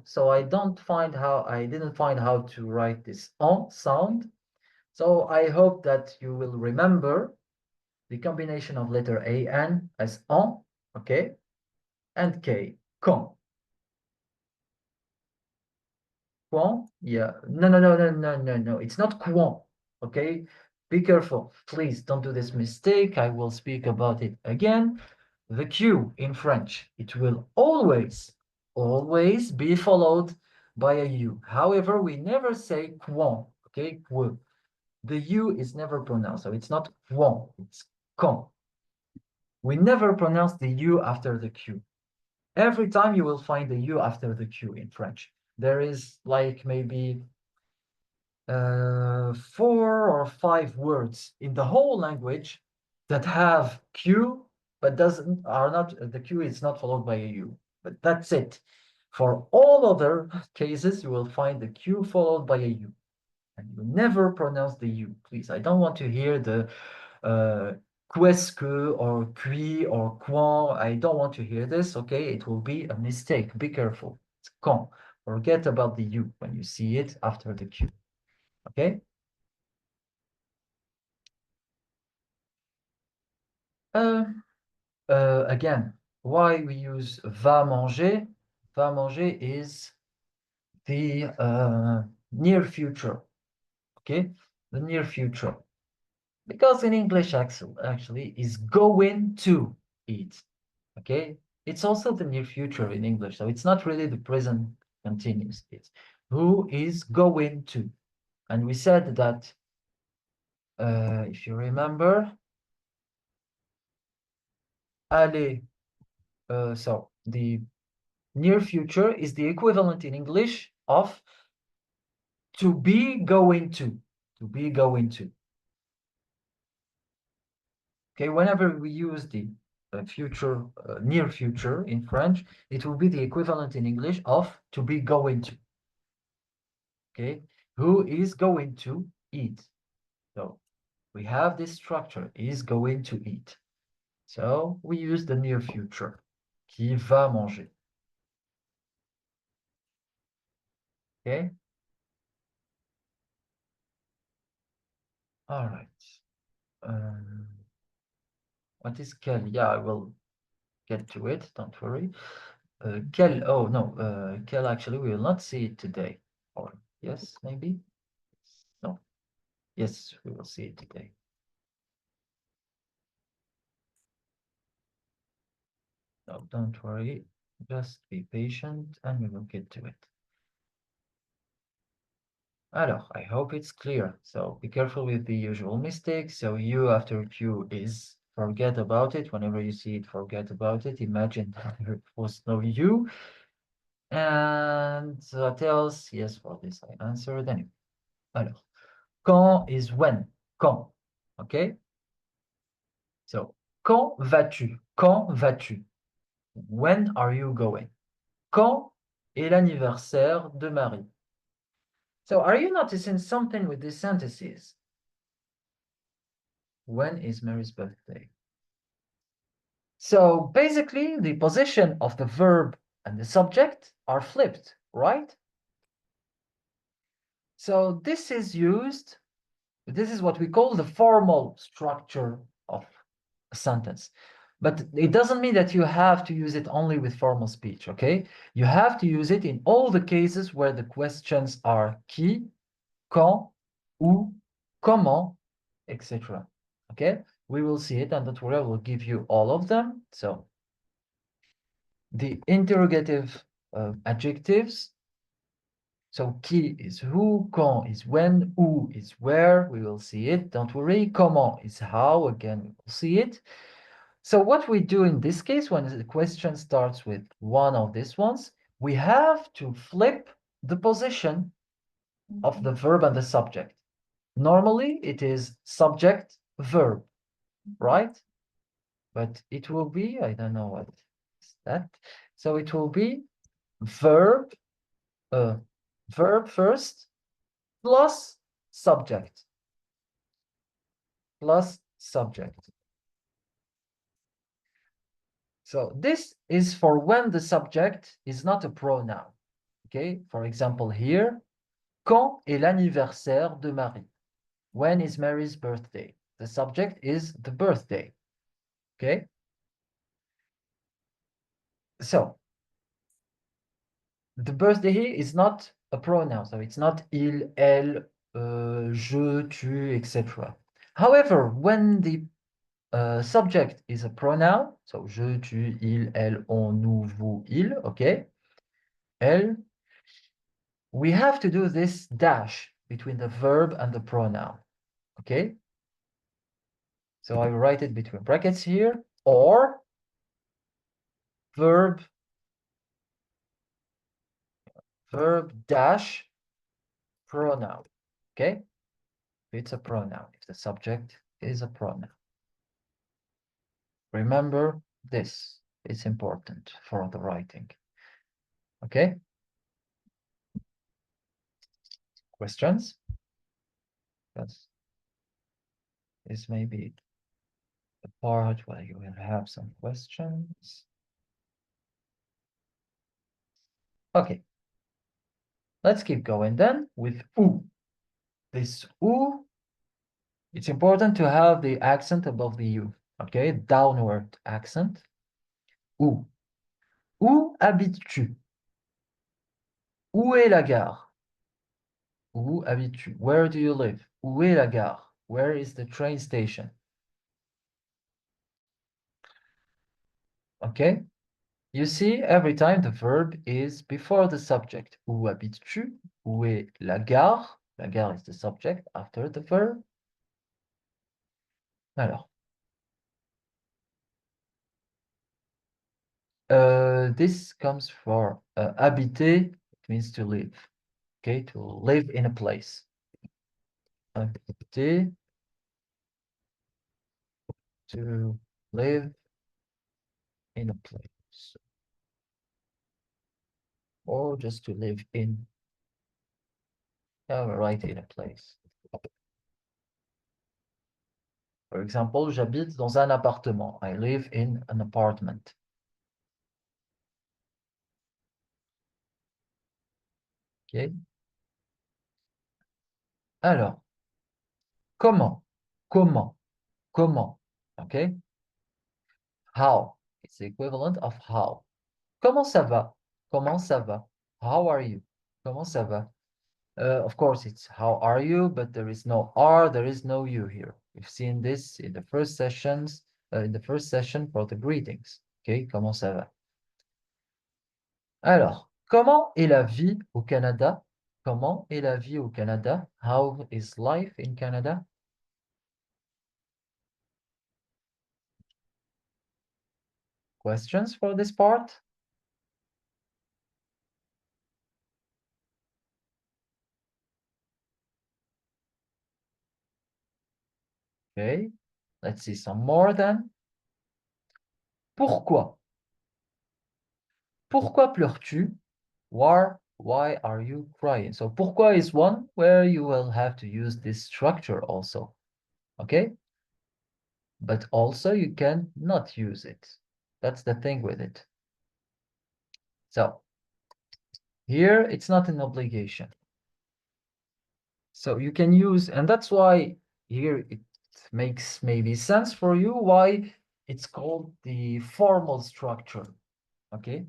So I didn't find how to write this on sound. So I hope that you will remember the combination of letter A-N as on, okay, and K, quand. Quan? Yeah. No. It's not quan. Okay. Be careful. Please don't do this mistake. I will speak about it again. The Q in French, it will always be followed by a U. However, we never say quan. Okay. Qu. The U is never pronounced. So it's not quan. It's quand. We never pronounce the U after the Q. Every time you will find the U after the Q in French. There is like maybe 4 or 5 words in the whole language that have Q, but the Q is not followed by a U. But that's it. For all other cases, you will find the Q followed by a U. And you never pronounce the U, please. I don't want to hear the quesque or qui or quan. I don't want to hear this, okay? It will be a mistake. Be careful. It's quand. Forget about the U when you see it after the Q, okay? Again, why we use va manger? Va manger is the near future, okay? The near future. Because in English, actually, is going to eat, okay? It's also the near future in English, so it's not really the present continuous. It's who is going to. And we said that, if you remember, aller, so the near future is the equivalent in English of to be going to. To be going to. Okay, whenever we use the future, near future in French, it will be the equivalent in English of to be going to. Okay, who is going to eat? So we have this structure, is going to eat. So we use the near future, qui va manger. Okay. All right. What is quel? Yeah, I will get to it. Don't worry. Quel? Oh no, quel. Actually, we will not see it today. Or yes, maybe. No. Yes, we will see it today. No, don't worry. Just be patient, and we will get to it. Alors, I hope it's clear. So be careful with the usual mistakes. So U after Q is forget about it. Whenever you see it, forget about it. Imagine there was no U. And what else? Yes, for this I answered anyway. Alors, quand is when. Quand. Okay? So, quand vas-tu? Quand vas-tu? When are you going? Quand est l'anniversaire de Marie? So, are you noticing something with these sentences? When is Mary's birthday? So, basically, the position of the verb and the subject are flipped, right? So this is used, this is what we call the formal structure of a sentence. But it doesn't mean that you have to use it only with formal speech, okay? You have to use it in all the cases where the questions are qui, quand, où, comment, etc. Okay? We will see it, and don't worry, I will give you all of them. So the interrogative adjectives. So qui is who, quand is when, où is where, we will see it, don't worry. Comment is how, again, we will see it. So what we do in this case, when the question starts with one of these ones, we have to flip the position of the verb and the subject. Normally, it is subject, verb, right? But it will be, I don't know what is that. So it will be verb, verb first, plus subject, plus subject. So this is for when the subject is not a pronoun. Okay, for example here, quand est l'anniversaire de Marie? When is Mary's birthday? The subject is the birthday. Okay, so the birthday here is not a pronoun, so it's not il, elle, je, tu, etc. However, when the subject is a pronoun, so je, tu, il, elle, on, nous, vous, il, okay? Elle, we have to do this dash between the verb and the pronoun, okay? So I write it between brackets here, or verb dash pronoun, okay? It's a pronoun, if the subject is a pronoun. Remember this, it's important for the writing, okay? Questions? Yes. This may be the part where you will have some questions. Okay, let's keep going then with ou. This ou, it's important to have the accent above the u, okay? Downward accent. Où? Où habites-tu? Où est la gare? Où habites-tu? Where do you live? Où est la gare? Where is the train station? Okay? You see, every time the verb is before the subject. Où habites-tu? Où est la gare? La gare is the subject after the verb. Alors. This comes for habiter, it means to live. Okay, to live in a place. Habiter, to live in a place. Or just to live in. Right, in a place. For example, j'habite dans un appartement. I live in an apartment. Okay. Alors, comment? Comment? Comment? Okay. How? It's the equivalent of how. Comment ça va? Comment ça va? How are you? Comment ça va? Of course, it's how are you, but there is no are, there is no you here. We've seen this in the first sessions, in the first session for the greetings. Okay, comment ça va? Alors, comment est la vie au Canada? Comment est la vie au Canada? How is life in Canada? Questions for this part? Okay, let's see some more then. Pourquoi? Pourquoi pleures-tu? Why are you crying? So pourquoi is one where you will have to use this structure also. Okay? But also you can not use it. That's the thing with it. So here it's not an obligation. So you can use, and that's why here it makes maybe sense for you why it's called the formal structure, okay?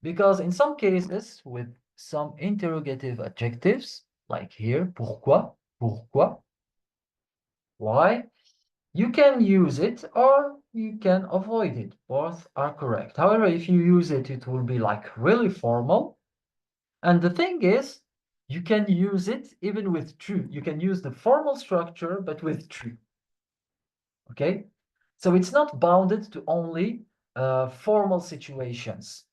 Because in some cases, with some interrogative adjectives, like here, pourquoi, pourquoi, why, you can use it or you can avoid it. Both are correct. However, if you use it, it will be like really formal. And the thing is, you can use it even with tu. You can use the formal structure, but with tu. Okay? So it's not bounded to only formal situations.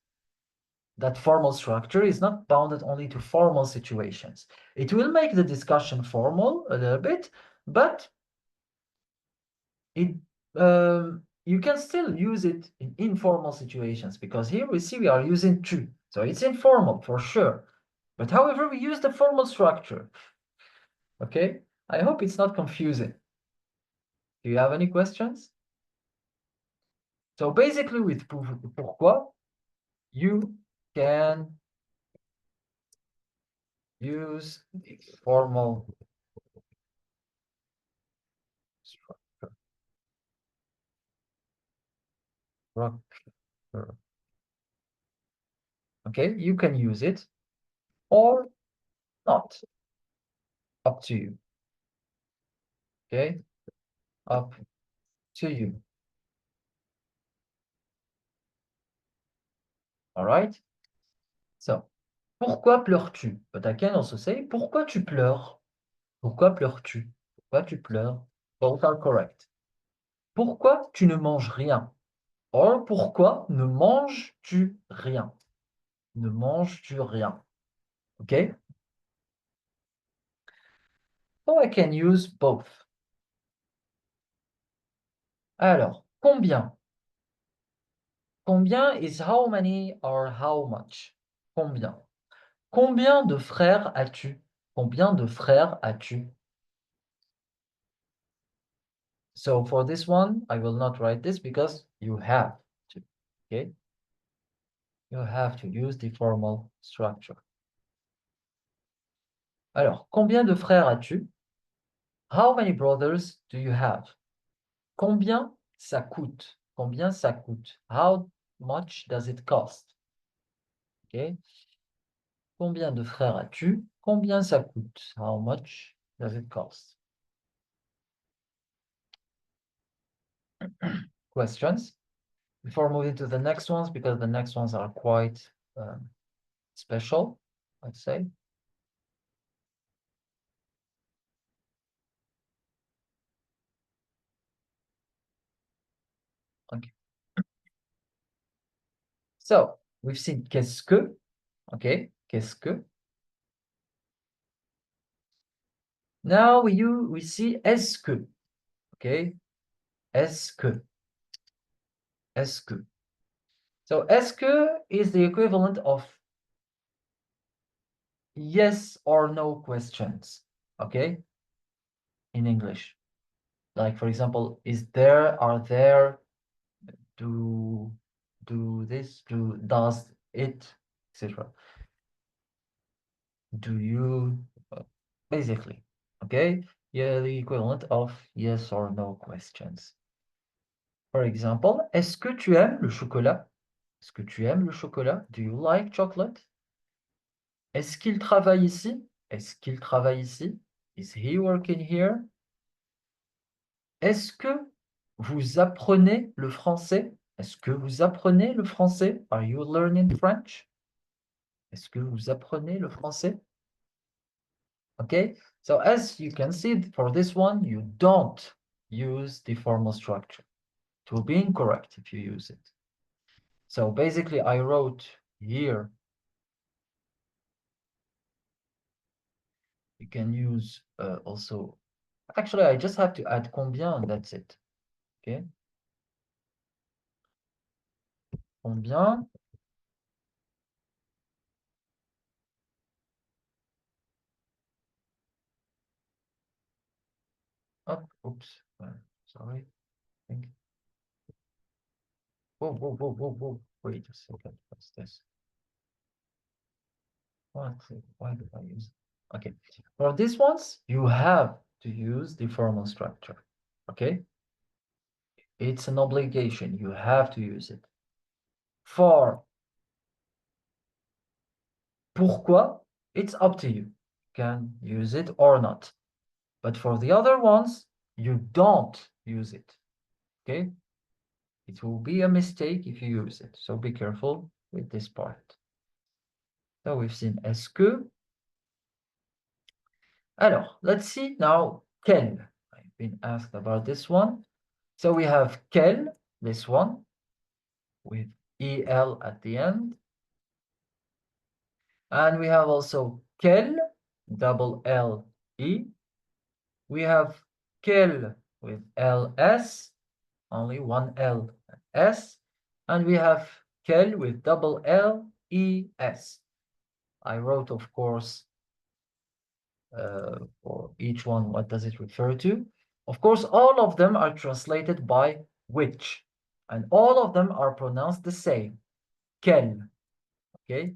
That formal structure is not bounded only to formal situations. It will make the discussion formal a little bit, but it you can still use it in informal situations, because here we see we are using tu. So it's informal for sure. But however, we use the formal structure. Okay? I hope it's not confusing. Do you have any questions? So basically with pourquoi, you can use the formal structure. Okay, you can use it or not. Up to you. Okay, up to you. All right. So, pourquoi pleures-tu? But I can also say, pourquoi tu pleures? Pourquoi pleures-tu? Pourquoi tu pleures? Both are correct. Pourquoi tu ne manges rien? Or, pourquoi ne manges-tu rien? Ne manges-tu rien? Okay? So I can use both. Alors, combien? Combien is how many or how much? Combien? Combien de frères as-tu? Combien de frères as-tu? So for this one, I will not write this because you have to, okay? You have to use the formal structure. Alors, combien de frères as-tu? How many brothers do you have? Combien ça coûte? Combien ça coûte? How much does it cost? Okay? Combien de frères as-tu? Combien ça coûte? How much does it cost? Questions? Before moving to the next ones, because the next ones are quite special, let's say. Okay. So we've seen qu'est-ce que, okay, qu'est-ce que. Now we see est-ce que, okay, est-ce que, est-ce que. So est-ce que is the equivalent of yes or no questions, okay, in English. Like for example, is there, are there, do this, does it, etc. Do you, basically, okay? Yeah, the equivalent of yes or no questions. For example, est-ce que tu aimes le chocolat? Est-ce que tu aimes le chocolat? Do you like chocolate? Est-ce qu'il travaille ici? Est-ce qu'il travaille ici? Is he working here? Est-ce que vous apprenez le français? Est-ce que vous apprenez le français? Are you learning French? Est-ce que vous apprenez le français? Okay, so as you can see, for this one, you don't use the formal structure. It will be incorrect if you use it. So basically, I wrote here, you can use also, actually, I just have to add combien and that's it. Okay. Combien. Oh, oops, sorry. I think. Whoa, whoa, whoa, whoa, whoa. Wait a second. What's this? What? Why did I use? Okay. For these ones, you have to use the formal structure. Okay. It's an obligation. You have to use it. For pourquoi, it's up to you. You can use it or not. But for the other ones, you don't use it. Okay? It will be a mistake if you use it. So be careful with this part. So we've seen est-ce que. Alors, let's see now quel. I've been asked about this one. So we have quel, this one, with EL at the end. And we have also quel, double L-E. We have quel with LS, only one L and S. And we have quel with double L-E-S. I wrote, of course, for each one, what does it refer to? Of course, all of them are translated by which, and all of them are pronounced the same. Quel, okay?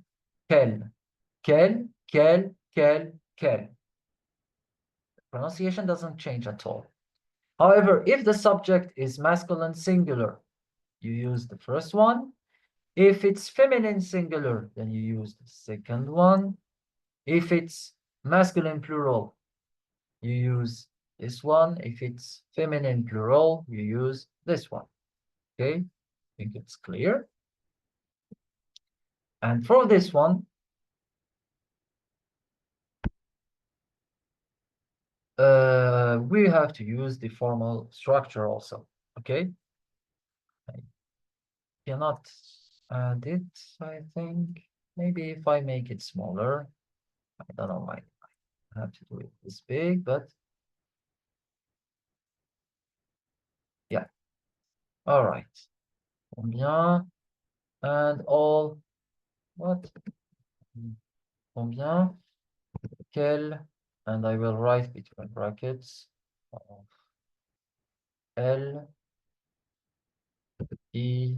Quel, quel, quel, quel, quel. The pronunciation doesn't change at all. However, if the subject is masculine singular, you use the first one. If it's feminine singular, then you use the second one. If it's masculine plural, you use this one. If it's feminine plural, you use this one. Okay, I think it's clear. And for this one, we have to use the formal structure also. Okay, I cannot add it, I think. Maybe if I make it smaller, I don't know why I have to do it this big, but yeah. All right. Combien and all what? Combien, quel, and I will write between brackets of L, E,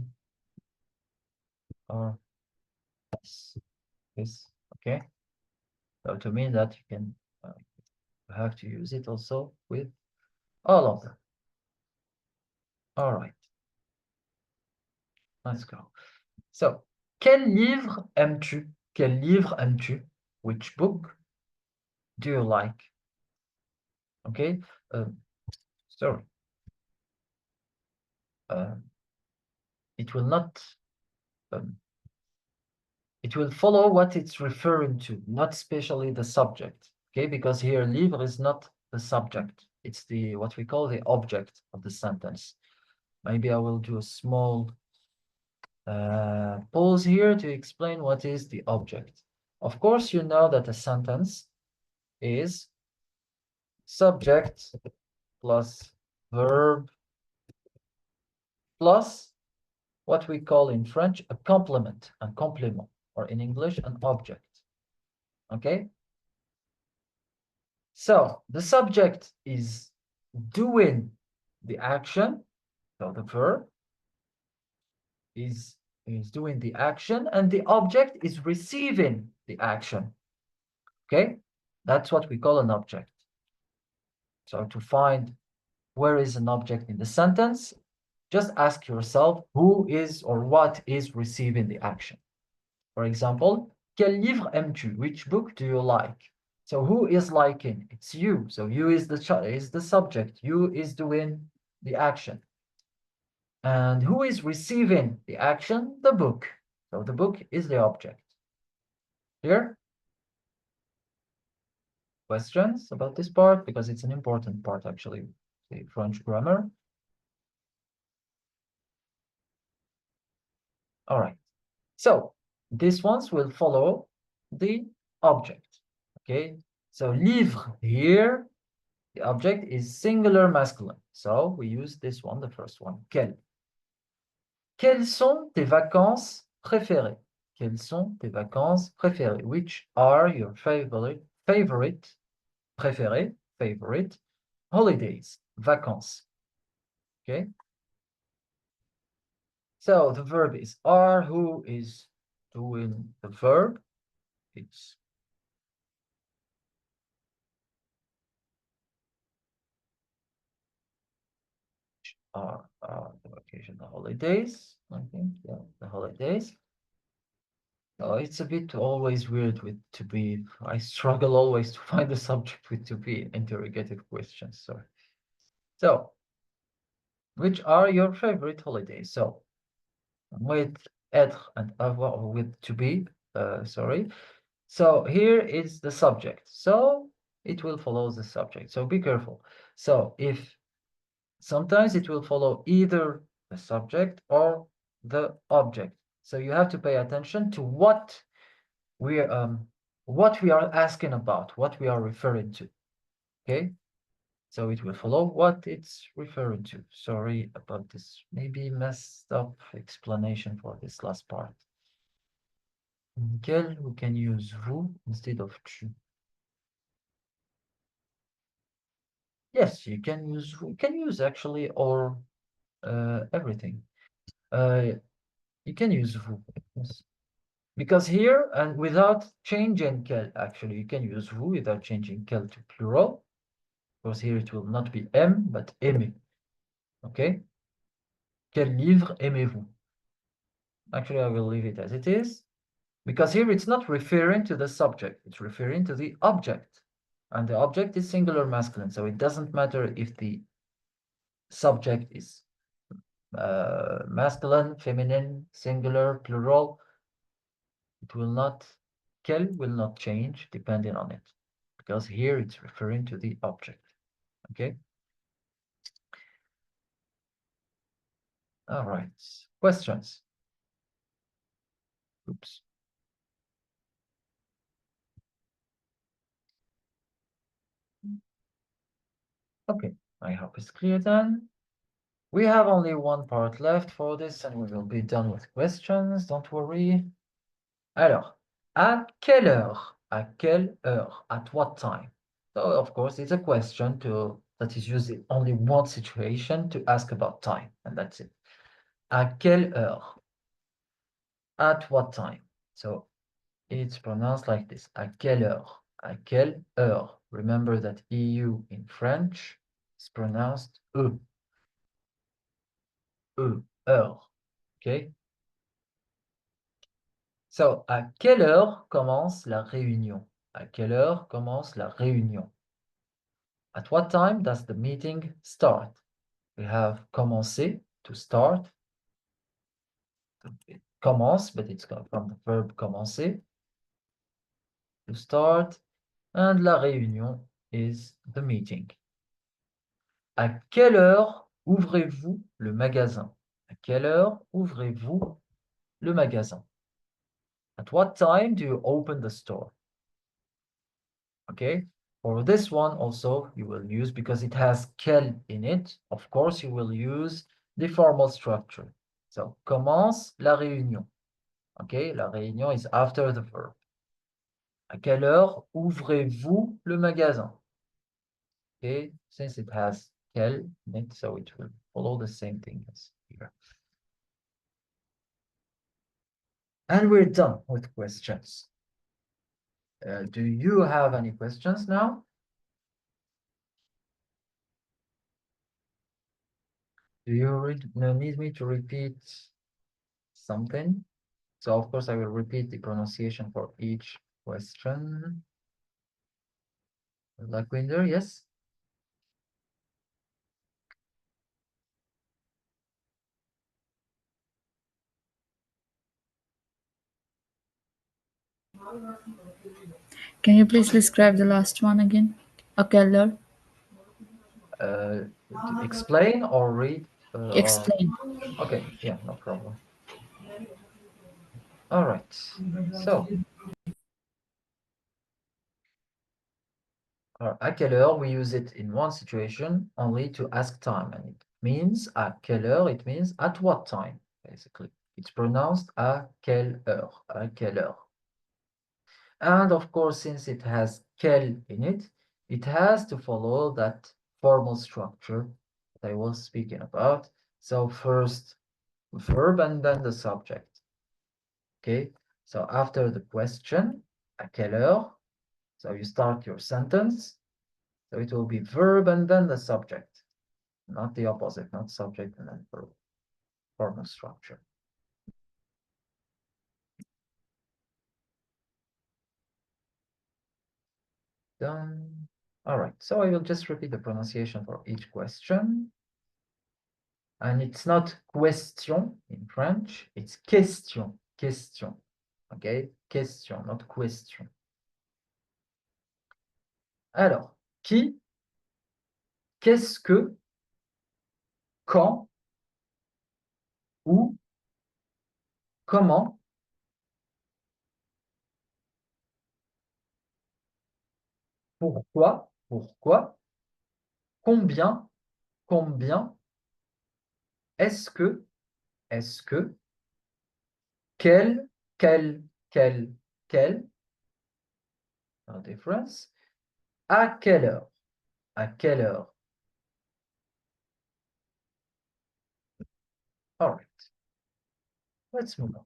or S. This, okay? So to mean that you can you have to use it also with all of them. All right. Let's go. So, quel livre aimes-tu? Quel livre aimes-tu? Which book do you like? Okay. Sorry. It will not. It will follow what it's referring to, not especially the subject. Okay, because here livre is not the subject. It's the what we call the object of the sentence. Maybe I will do a small pause here to explain what is the object. Of course, you know that a sentence is subject plus verb plus what we call in French a complement, or in English, an object. Okay? So the subject is doing the action, so the verb is doing the action, and the object is receiving the action. Okay? That's what we call an object. So to find where is an object in the sentence, just ask yourself who is or what is receiving the action. For example, quel livre aimes-tu? Which book do you like? So who is liking? It's you. So you is the subject. You is doing the action. And who is receiving the action? The book. So the book is the object. Clear? Questions about this part? Because it's an important part, actually, the French grammar. All right. So these ones will follow the object. Okay. So livre here, the object is singular masculine. So we use this one, the first one. Quel? Quelles sont tes vacances préférées? Quelles sont tes vacances préférées? Which are your favorite holidays? Vacances. Okay. So the verb is are. Who is doing the verb? It's the vacation, the holidays, I think, yeah, the holidays. It's a bit always weird with to be. I struggle always to find the subject with to be interrogative questions. Sorry. So, which are your favorite holidays? So, with être and avoir, or with to be, sorry. So here is the subject. So it will follow the subject. So be careful. So if sometimes it will follow either the subject or the object. So you have to pay attention to what we are asking about, what we are referring to. Okay. So it will follow what it's referring to. Sorry about this maybe messed up explanation for this last part. Nickel, we can use vous instead of tu. Yes, you can use actually or everything. You can use vous, yes. Because here and without changing quel, actually you can use vous without changing quel to plural. Because here it will not be aime but aimer. Okay. Quel livre aimez-vous? Actually, I will leave it as it is. Because here it's not referring to the subject, it's referring to the object. And the object is singular masculine, so it doesn't matter if the subject is masculine, feminine, singular, plural. It will not, quel will not change depending on it, because here it's referring to the object. Okay. All right. Questions? Oops. Okay, I hope it's clear then. We have only one part left for this and we will be done with questions, don't worry. Alors, à quelle heure? À quelle heure? At what time? So, of course, it's a question that is used in only one situation to ask about time, and that's it. À quelle heure? At what time? So, it's pronounced like this. À quelle heure? À quelle heure? Remember that EU in French is pronounced E. E, heure. Okay? So, à quelle heure commence la réunion? À quelle heure commence la réunion? At what time does the meeting start? We have commencer, to start. It commence, but it's from the verb commencer, to start. And la réunion is the meeting. À quelle heure ouvrez-vous le magasin? À quelle heure ouvrez-vous le magasin? At what time do you open the store? Okay, for this one also you will use, because it has quel in it, of course you will use the formal structure. So, commence la réunion. Okay, la réunion is after the verb. À quelle heure ouvrez-vous le magasin? Okay, since it has quel in it, so it will follow the same thing as here. And we're done with questions. Do you have any questions now? Do you need me to repeat something? So of course I will repeat the pronunciation for each question. Lackwinder, yes? Can you please describe the last one again? A keller. To explain or read? Explain. Okay, yeah, no problem. All right, so à quelle heure, we use it in one situation only to ask time, and it means à quelle heure, it means at what time, basically. It's pronounced à quelle heure, à quelle heure. And of course, since it has quel in it, it has to follow that formal structure that I was speaking about. So first verb and then the subject. Okay, so after the question, à quelle heure? So you start your sentence. So it will be verb and then the subject. not the opposite, not subject and then verb. Formal structure. Done. All right, so I will just repeat the pronunciation for each question. And it's not question in French, it's question, question. Okay, question, not question. Alors, qui, qu'est-ce que, quand, où, comment, pourquoi, combien, combien, est-ce que, quel, quel, no difference, à quelle heure, à quelle heure. All right, let's move on.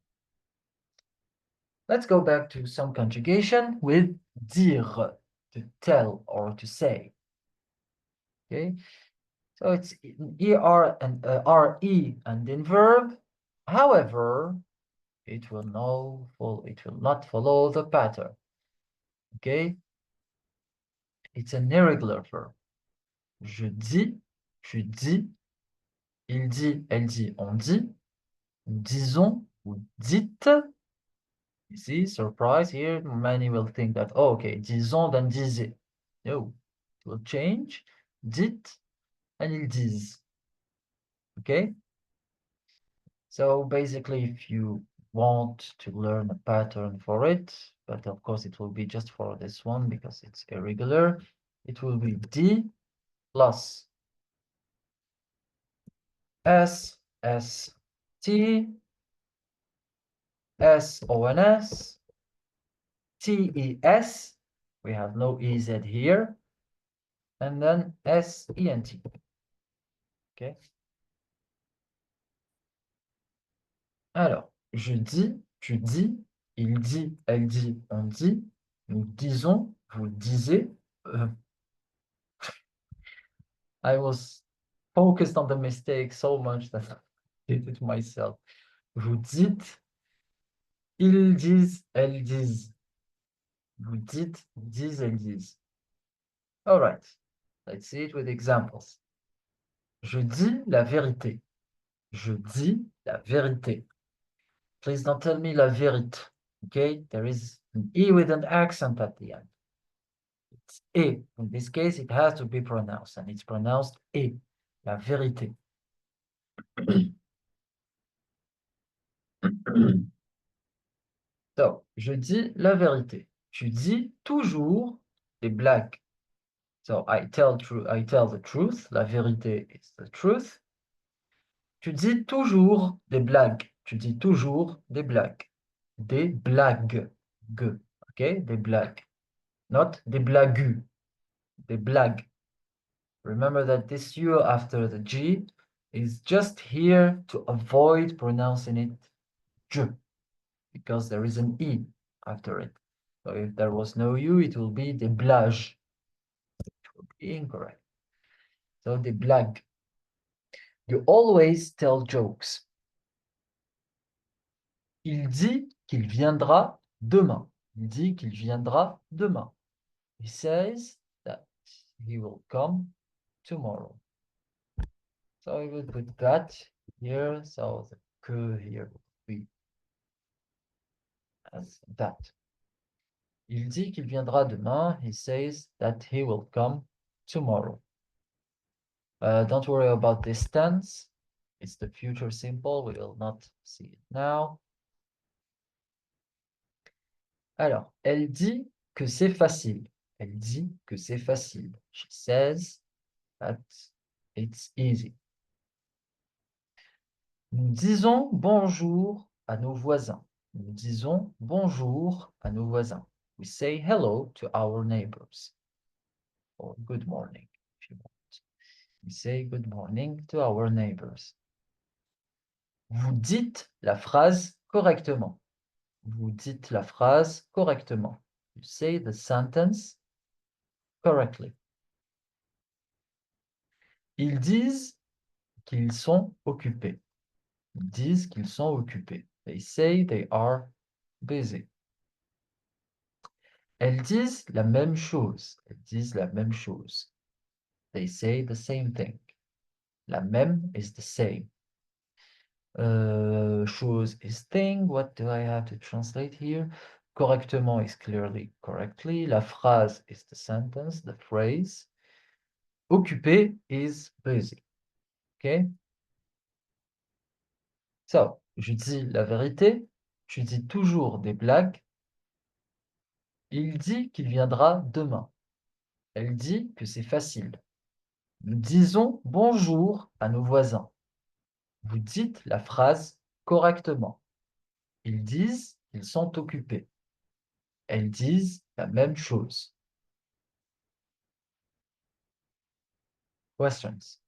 Let's go back to some conjugation with dire, to tell or to say. Okay, so it's ER and RE and in verb. However, it will not follow the pattern. Okay, it's an irregular verb. Je dis, il dit, elle dit, on dit, nous disons, vous dites. You see, surprise here, many will think that, oh, okay, disons then disait. No, it will change, dit, and ils disent. Okay? So basically, if you want to learn a pattern for it, but of course it will be just for this one because it's irregular, it will be D plus S, S, T, S, O, N, S, T, E, S, we have no EZ here, and then S, E, N, T. Okay? Alors, je dis, tu dis, il dit, elle dit, on dit, nous disons, vous disiez. I was focused on the mistake so much that I did it myself. Vous dites, ils disent, elles disent. Vous dites, disent, elles disent. All right, let's see it with examples. Je dis la vérité. Je dis la vérité. Please don't tell me la vérité. Okay, there is an E with an accent at the end. It's E. In this case, it has to be pronounced, and it's pronounced E. La vérité. So, je dis la vérité. Tu dis toujours des blagues. So, I tell the truth. La vérité is the truth. Tu dis toujours des blagues. Tu dis toujours des blagues. Des blagues. G. Okay? Des blagues. Not des blagues. Des blagues. Remember that this U after the G is just here to avoid pronouncing it J, because there is an E after it. So if there was no U, it will be des blagues. It will be incorrect. So des blagues. You always tell jokes. Il dit qu'il viendra demain. Il dit qu'il viendra demain. He says that he will come tomorrow. So I will put that here. So the que here will be as that. Il dit qu'il viendra demain. He says that he will come tomorrow. Don't worry about this tense. It's the future simple. We will not see it now. Alors, elle dit que c'est facile. Elle dit que c'est facile. She says that it's easy. Nous disons bonjour à nos voisins. Nous disons bonjour à nos voisins. We say hello to our neighbors. Or good morning, if you want. We say good morning to our neighbors. Vous dites la phrase correctement. Vous dites la phrase correctement. You say the sentence correctly. Ils disent qu'ils sont occupés. Ils disent qu'ils sont occupés. They say they are busy. Elles disent la même chose. Elles disent la même chose. They say the same thing. La même is the same. Chose is thing. What do I have to translate here? Correctement is clearly correctly. La phrase is the sentence, the phrase. Occupé is busy. Okay? So, je dis la vérité. Je dis toujours des blagues. Il dit qu'il viendra demain. Elle dit que c'est facile. Nous disons bonjour à nos voisins. Vous dites la phrase correctement. Ils disent qu'ils sont occupés. Elles disent la même chose. Questions?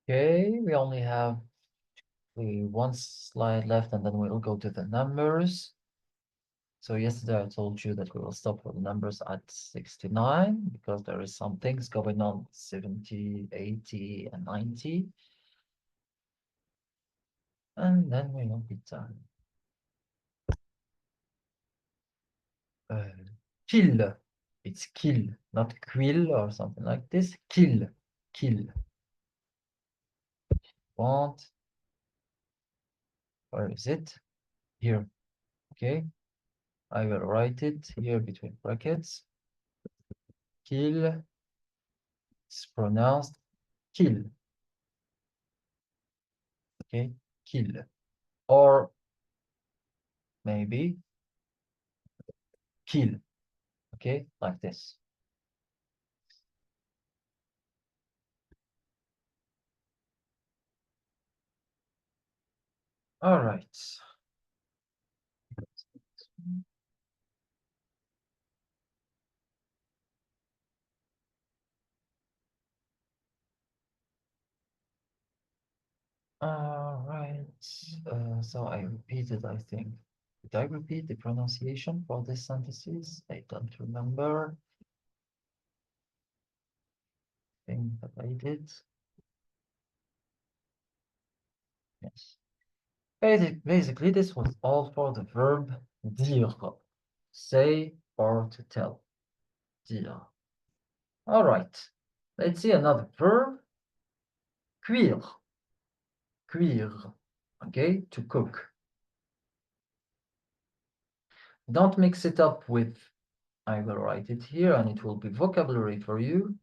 Okay, we only have one slide left and then we'll go to the numbers. So yesterday I told you that we will stop for the numbers at 69 because there is some things going on 70, 80, and 90. And then we will be done. Kill. It's kill, not quill or something like this. Kill. Kill. Want. Where is it? Here. Okay. I will write it here between brackets. Kill. It's pronounced kill. Okay. Kill. Or maybe kill. Okay. Like this. All right. All right. So I repeated, I think. Did I repeat the pronunciation for these sentences? I don't remember. I think that I did. Yes. Basically, this was all for the verb dire. Say or to tell. Dire. All right. Let's see another verb. Cuire. Cuire. Okay, to cook. Don't mix it up with, I will write it here and it will be vocabulary for you,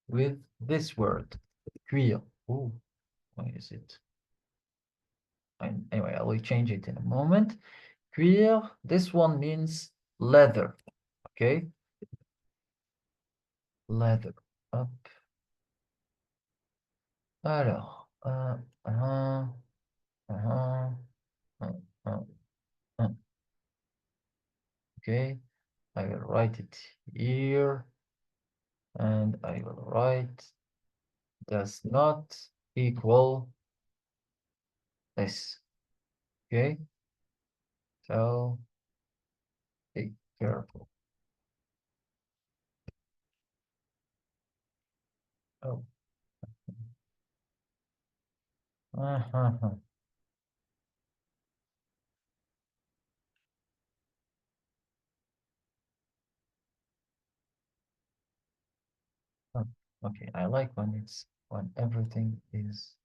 with this word, cuire. Oh, where is it? Anyway, I will change it in a moment. Cuire, this one means leather, okay? Leather, up. Alors, okay, I will write it here, and I will write does not equal this, okay? So, be careful. Oh. Okay, I like when everything is.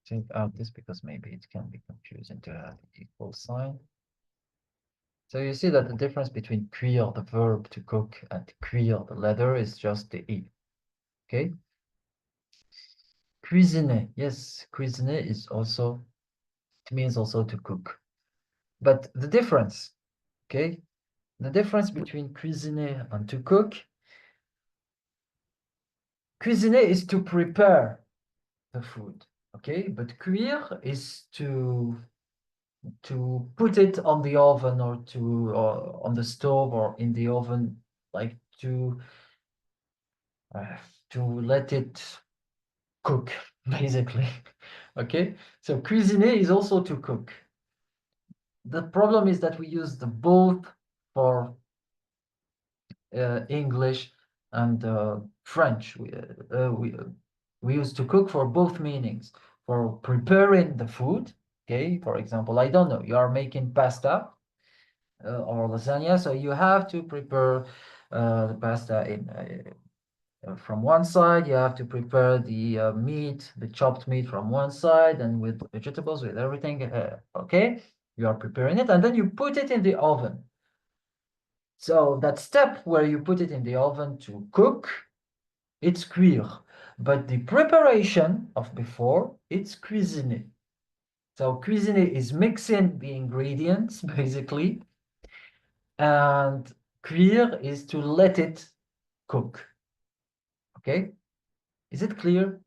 Take out this because maybe it can be confusing to have the equal sign. So you see that the difference between cuire, the verb to cook, and cuire, the leather, is just the E. Okay? Cuisiner. Yes, cuisiner is also, it means also to cook. But the difference, okay? The difference between cuisiner and to cook, cuisiner is to prepare the food, okay? But cuire is to put it on the oven or on the stove or in the oven, like to let it cook. basically. Okay, so cuisiner is also to cook. The problem is that we use the both for English and French. We used to cook for both meanings. For preparing the food, okay, for example, I don't know, you are making pasta or lasagna, so you have to prepare the pasta in from one side, you have to prepare the meat, the chopped meat from one side, and with vegetables, with everything, okay, you are preparing it, and then you put it in the oven. So that step where you put it in the oven to cook, it's cuire. But the preparation of before, it's cuisiner. So cuisiner is mixing the ingredients, basically. And cuire is to let it cook. Okay? Is it clear?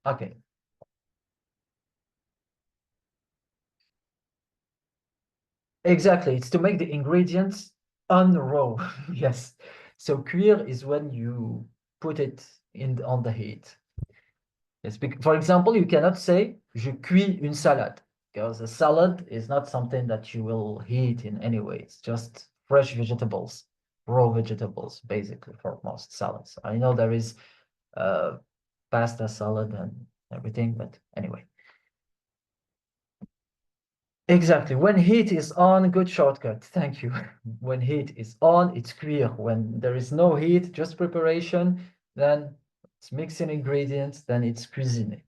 Okay. Exactly. It's to make the ingredients unraw. Yes. So cuire is when you put it in on the heat. Yes, for example, you cannot say je cuis une salade because a salad is not something that you will heat in any way. It's just fresh vegetables, raw vegetables, basically for most salads. I know there is pasta salad and everything, but anyway. Exactly. When heat is on, good shortcut. Thank you. When heat is on, it's cuire. When there is no heat, just preparation, then it's mixing ingredients, then it's cuisiner.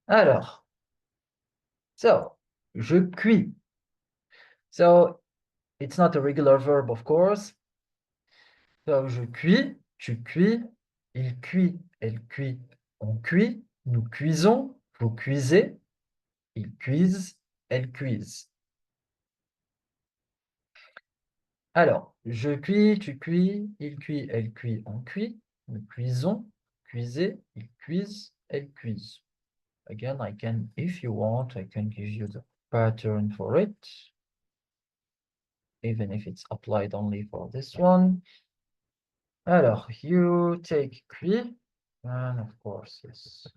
Alors, so, je cuis. So, it's not a regular verb, of course. So, je cuis, tu cuis, il cuit, elle cuit, on cuit, nous cuisons, vous cuisez, ils cuisent, elles cuisent. Alors, je cuis, tu cuis, il cuit, elle cuit, on cuit, nous cuisons, cuisez, ils cuisent, elles cuisent. Again, I can, if you want, I can give you the pattern for it, even if it's applied only for this one. Alors, you take cuit, and of course, yes.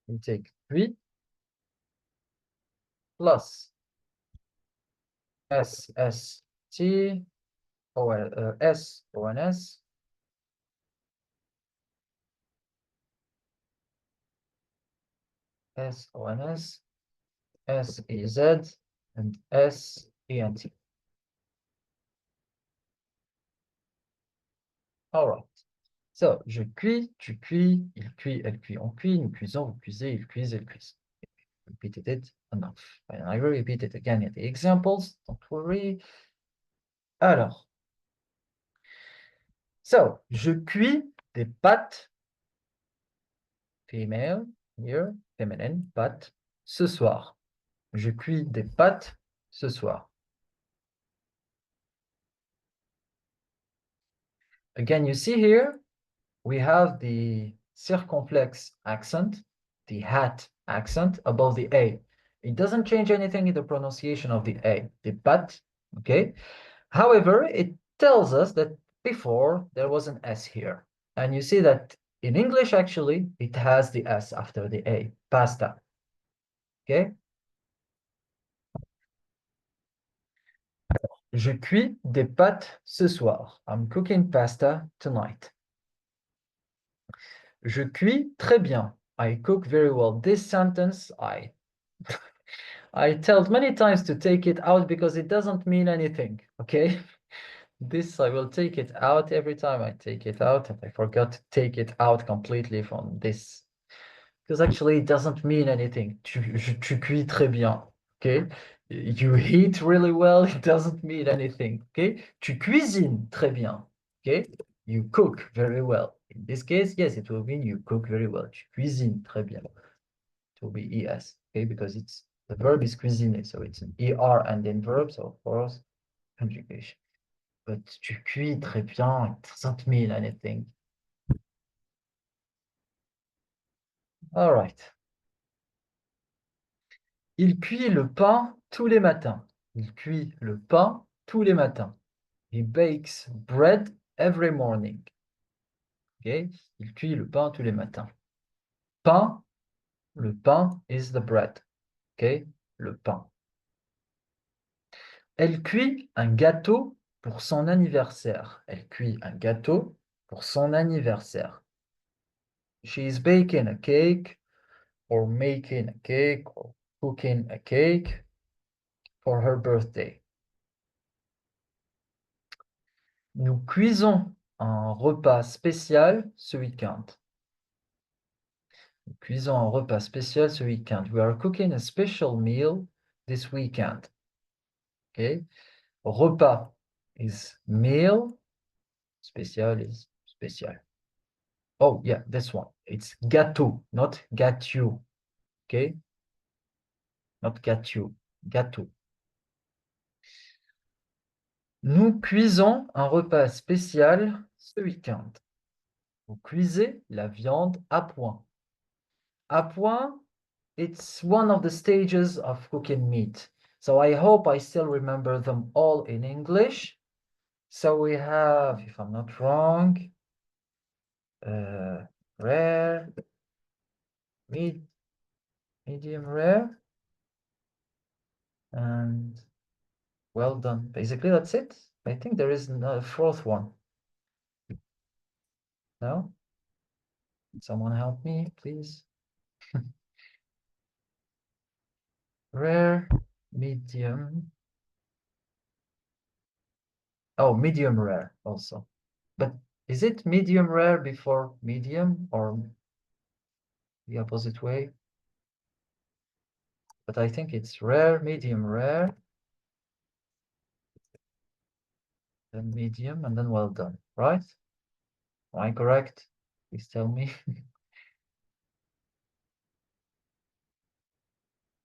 You take cuit plus SST, ONS, SONS, SEZ, and SENT. All right. So, je cuis, tu cuis, il cuit, elle cuit, on cuit, nous cuisons, vous cuisez, ils cuisent, elles cuisent. Repeated it enough. And I will repeat it again in the examples, don't worry. Alors, so, je cuis des pâtes, female, here, feminine, pâtes, ce soir. Je cuis des pâtes ce soir. Again, you see here, we have the circumflex accent, the hat accent above the A. It doesn't change anything in the pronunciation of the A, the pâtes, okay? However, it tells us that before there was an S here. And you see that in English, actually, it has the S after the A, pasta, okay? Je cuis des pâtes ce soir. I'm cooking pasta tonight. Je cuis très bien. I cook very well. This sentence, I told many times to take it out because it doesn't mean anything, okay? This, I will take it out every time I take it out, and I forgot to take it out completely from this. Because actually it doesn't mean anything. Tu cuis très bien, okay? You eat really well, it doesn't mean anything, okay? Tu cuisines très bien, okay? You cook very well. In this case, yes, it will mean you cook very well. Tu cuisines très bien. It will be ES, okay? Because it's the verb is cuisiner, so it's an ER and then verb, so of course, conjugation. But tu cuis très bien, it doesn't mean anything. All right. Il cuit le pain tous les matins. Il cuit le pain tous les matins. He bakes bread every morning. Okay? Il cuit le pain tous les matins. Pain, le pain is the bread. Okay? Le pain. Elle cuit un gâteau pour son anniversaire. Elle cuit un gâteau pour son anniversaire. She is baking a cake or making a cake or cooking a cake for her birthday. Nous cuisons un repas spécial ce week-end. Nous cuisons un repas spécial ce week-end. We are cooking a special meal this weekend. Okay? Repas is meal. Spécial is spécial. Oh, yeah, this one. It's gâteau, not gâteau. Okay? Not gâteau. Gâteau. Nous cuisons un repas spécial ce week-end. Vous cuisez la viande à point. À point, it's one of the stages of cooking meat. So I hope I still remember them all in English. So we have, if I'm not wrong, rare, medium rare, and well done. Basically, that's it. I think there is a fourth one. No? Someone help me, please. Rare, medium. Oh, medium rare also. But is it medium rare before medium or the opposite way? But I think it's rare, medium rare, then medium, and then well done, right? Am I correct? Please tell me.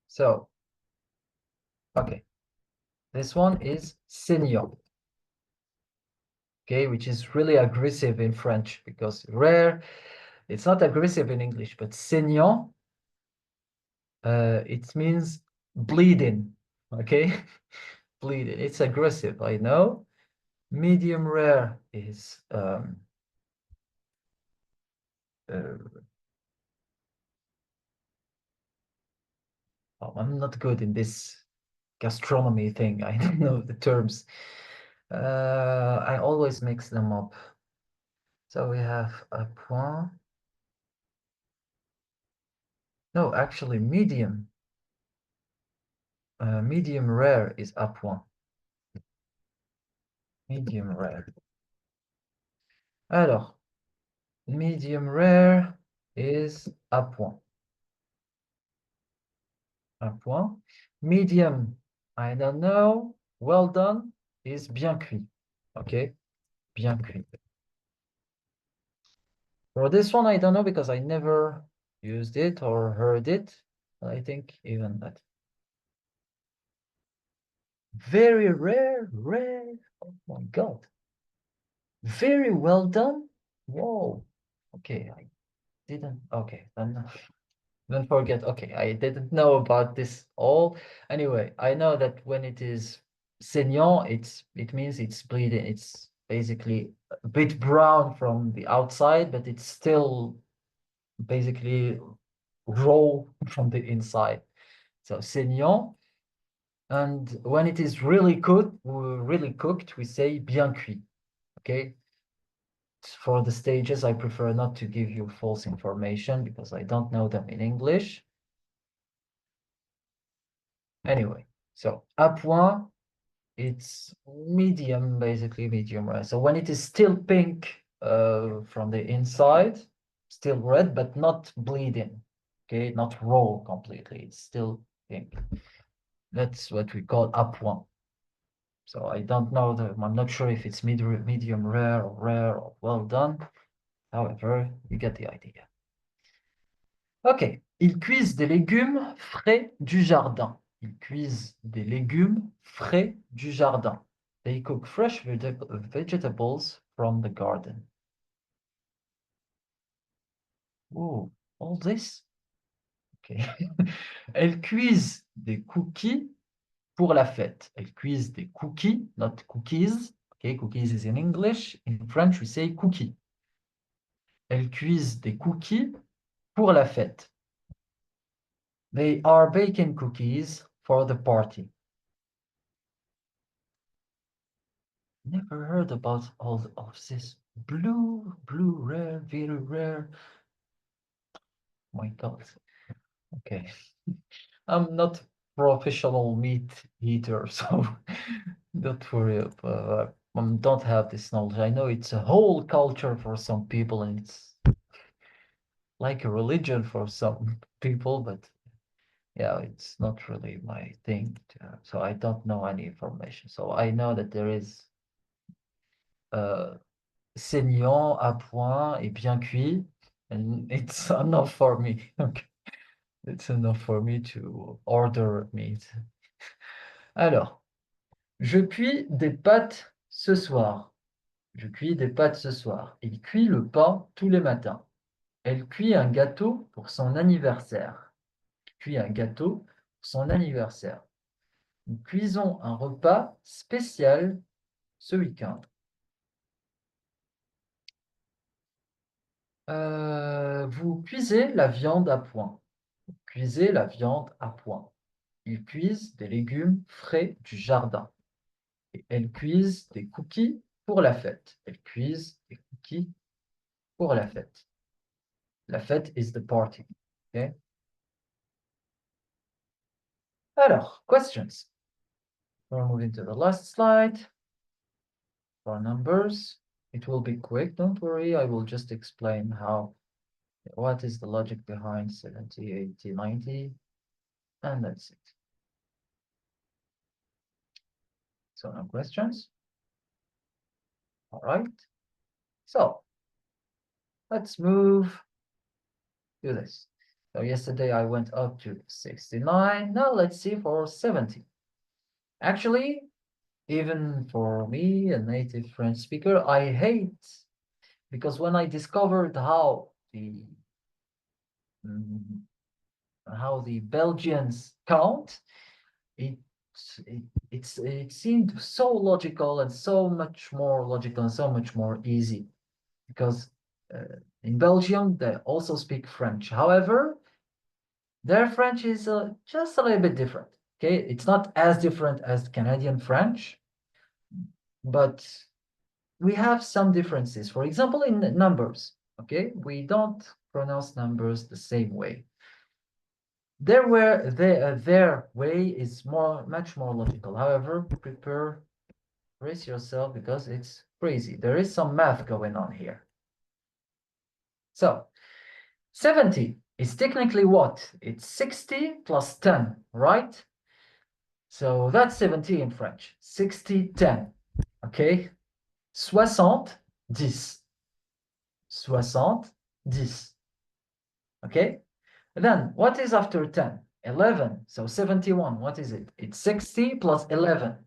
So, okay. This one is saignant. Okay, which is really aggressive in French because rare, it's not aggressive in English, but saignant, it means bleeding, okay? Bleeding, it's aggressive, I know. Medium rare is oh, I'm not good in this gastronomy thing. I don't know the terms. I always mix them up. So we have a point. No, actually medium. Medium rare is a point. Medium rare. Alors, medium rare is a point. Un point. Medium, I don't know. Well done is bien cuit. Okay, bien cuit. For this one, I don't know because I never used it or heard it. I think even that. Very rare, rare. Oh my God. Very well done. Whoa. Okay, I didn't. Okay, then don't forget. Okay, I didn't know about this all. Anyway, I know that when it is saignant, it means it's bleeding. It's basically a bit brown from the outside, but it's still basically raw from the inside. So saignant. And when it is really cooked, we say bien cuit. Okay. For the stages, I prefer not to give you false information because I don't know them in English. Anyway, so à point, it's medium, basically medium rare. So when it is still pink from the inside, still red, but not bleeding. Okay, not raw completely. It's still pink. That's what we call à point. So I don't know, I'm not sure if it's medium rare or well done. However, you get the idea. Ok, ils cuisent des légumes frais du jardin. Ils cuisent des légumes frais du jardin. They cook fresh vegetables from the garden. Oh, all this? Ok. Elles cuisent des cookies pour la fête. Elles cuisent des cookies, not cookies. Okay, cookies is in English. In French, we say cookie. Elles cuisent des cookies pour la fête. They are baking cookies for the party. Never heard about all of this. Blue, rare, very rare. My God. Okay. I'm not professional meat eater, so don't worry. Don't have this knowledge. I know it's a whole culture for some people, and it's like a religion for some people, but yeah, it's not really my thing. So I don't know any information. So I know that there is saignant, à point, et bien cuit, and it's enough for me. Okay. It's enough for me to order meat. Alors, je cuis des pâtes ce soir. Je cuis des pâtes ce soir. Il cuit le pain tous les matins. Elle cuit un gâteau pour son anniversaire. Cuit un gâteau pour son anniversaire. Nous cuisons un repas spécial ce week-end. Vous cuisez la viande à point. Vous cuisez la viande à point. Ils cuisent des légumes frais du jardin. Et elles cuisent des cookies pour la fête. Elles cuisent des cookies pour la fête. La fête is the party. Okay? Alors, questions. We're moving to the last slide. For numbers, it will be quick. Don't worry. I will just explain what is the logic behind 70, 80, 90, and that's it. So no questions. All right. So let's move to this. So yesterday I went up to 69. Now let's see for 70. Actually, even for me, a native French speaker, I hate, because when I discovered how the Belgians count, it seemed so logical and so much more logical and so much more easy, because in Belgium they also speak French. However, their French is just a little bit different. Okay, it's not as different as Canadian French, but we have some differences. For example, in numbers. Okay, we don't pronounce numbers the same way. Their way is much more logical. However, brace yourself, because it's crazy. There is some math going on here. So 70 is technically what? It's 60 plus 10, right? So that's 70 in French. 60, 10. Okay? 60, 10. 60, 10. Okay? Then what is after 10? 11. So 71. What is it? It's 60 plus 11.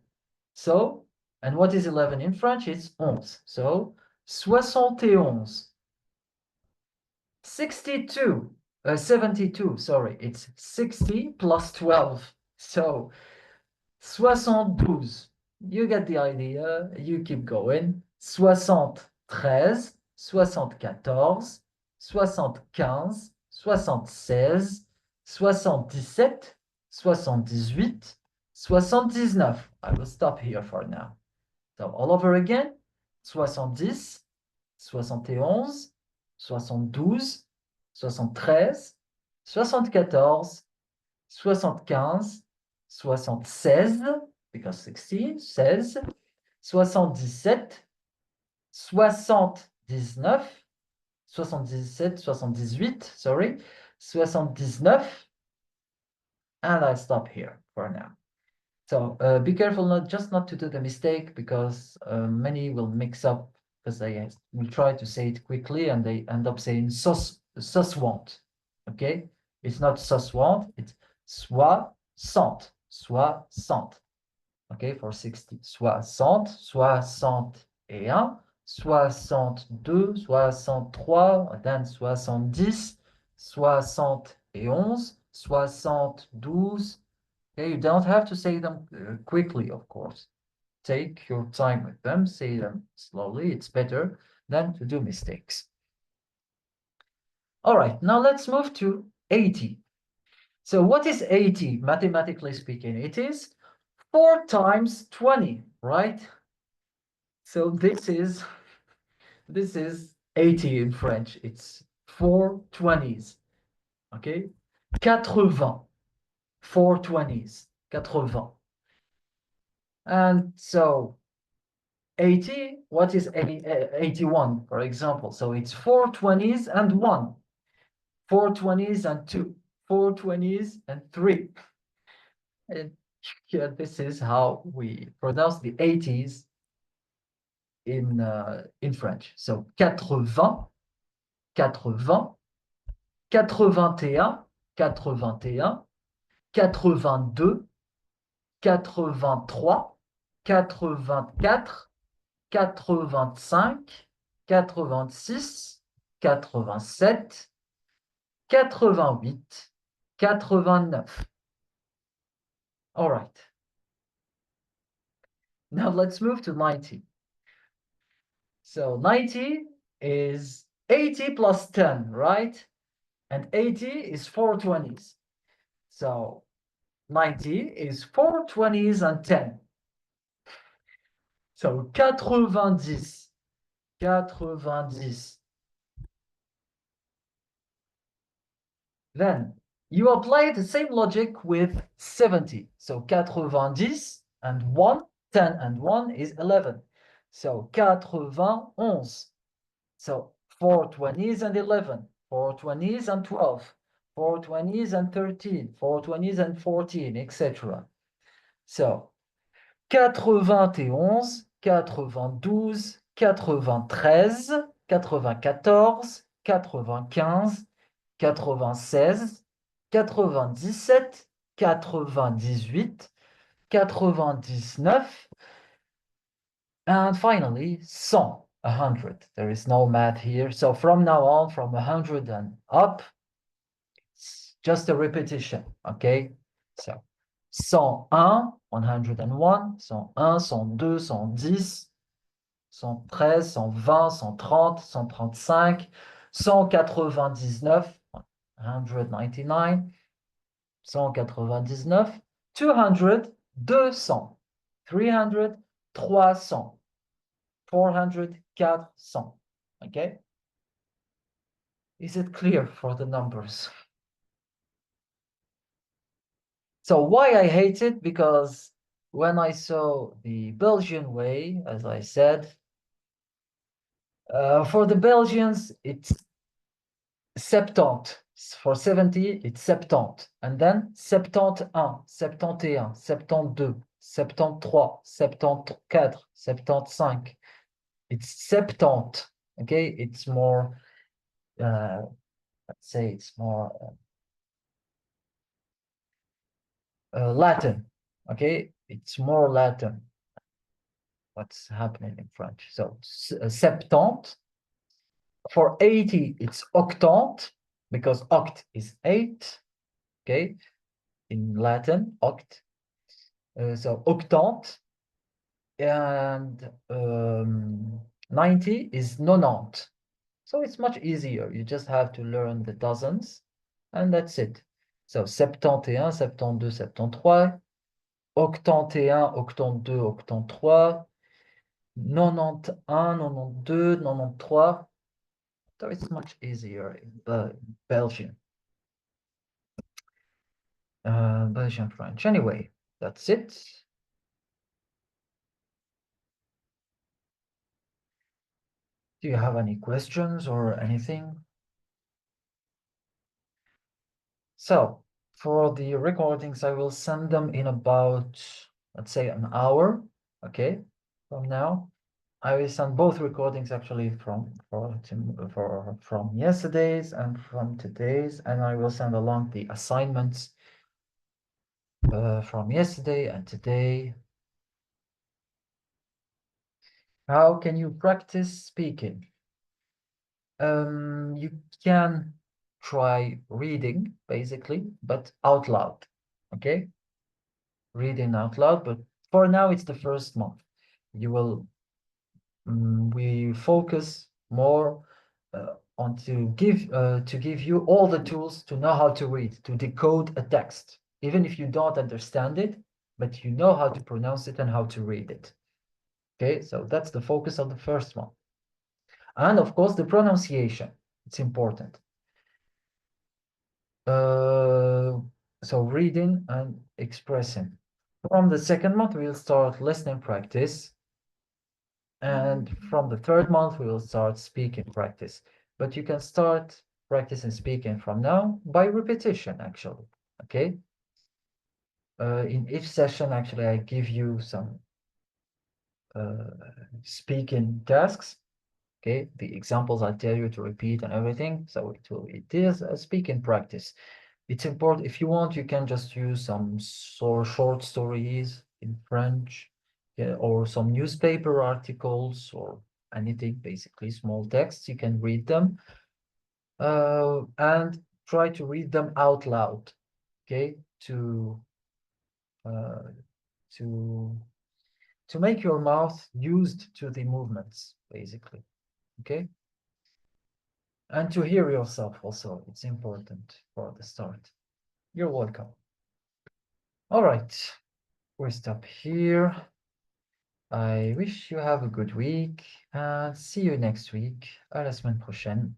So, and what is 11 in French? It's 11. So 71. 72, sorry, it's 60 plus 12. So 72. You get the idea. You keep going. 73, 74, 75, 76, 77, 78, 79. I will stop here for now. So all over again. 70, 71, 72, 73, 74, 75, 76, because 16, 16, 77, 79, 77, 78, sorry, 79, and I stop here for now. So be careful not to do the mistake, because many will mix up, because they will try to say it quickly and they end up saying soixante. Okay, it's not soixante, it's soixante. Okay, for 60, soixante, 61, 62, 63, then 70, 71, 72, Okay, you don't have to say them quickly, of course. Take your time with them, say them slowly. It's better than to do mistakes. All right, now let's move to 80. So what is 80, mathematically speaking? It is 4 times 20, right? So this is 80 in French. It's 4 20s. Okay? 80. 4 20s. 80. And so 80, what is 81, for example? So it's 4 20s and 1. 4 20s and 2. 4 20s and 3. And yeah, this is how we pronounce the 80s in French. So 80, 80, 81, 81, 81, 82, 83, 84, 85, 86, 87, 88, 89. All right. Now let's move to 90. So 90 is 80 plus 10, right? And 80 is 4 20s. So 90 is 4 20s and 10. So 90. 90. Then you apply the same logic with 70. So 90 and 1, 10 and 1 is 11. So 91. So 4 20s and 11, 4 20s and 12, 4 20s and 13, 4 20s and 14, etc. So 91, 92, 93, 94, 95, 96, 97, 98, 98, 99, and finally 100. 100. There is no math here. So from now on, from 100 and up, it's just a repetition. Okay. So 101, 101, 101, 102, 110, 113, 120, 130, 135, 199, 199, 200, 200, 300, 300, 400, 400. Okay? Is it clear for the numbers? So why I hate it? Because when I saw the Belgian way, as I said, for the Belgians, it's 70. For 70, it's 70. And then 71, 71, 72, 73, 74, 75. It's 70. Okay? It's more, let's say it's more Latin. Okay? It's more Latin. What's happening in French? So 70. For 80, it's octant, because oct is 8. Okay? In Latin, oct. So octant. And 90 is 90. So it's much easier. You just have to learn the dozens, and that's it. So 71, 72, 73, 81, 82, 83, 91, 92, 93. So it's much easier in Belgian. Belgian French. Anyway, that's it. Do you have any questions or anything? So for the recordings, I will send them in about, let's say, an hour. Okay, from now. I will send both recordings actually from yesterday's and from today's, and I will send along the assignments from yesterday and today. How can you practice speaking? You can try reading basically, but out loud. Okay. reading out loud, but for now it's the first month. You will, we focus more on to give you all the tools to know how to read, to decode a text, even if you don't understand it, but you know how to pronounce it and how to read it. Okay, so that's the focus of the first one. And of course, the pronunciation, it's important. So reading and expressing. From the second month, we'll start listening practice. And from the third month, we will start speaking practice. But you can start practicing speaking from now by repetition, actually. Okay. In each session, actually, I give you some speaking tasks. Okay, the examples I tell you to repeat and everything. So it is a speaking practice. It's important. If you want, you can just use some short stories in French, yeah, or some newspaper articles or anything, basically small texts. You can read them and try to read them out loud. Okay, to make your mouth used to the movements, basically. Okay. And to hear yourself also, it's important for the start. You're welcome. All right, we stop here. I wish you have a good week and see you next week. À la semaine prochaine.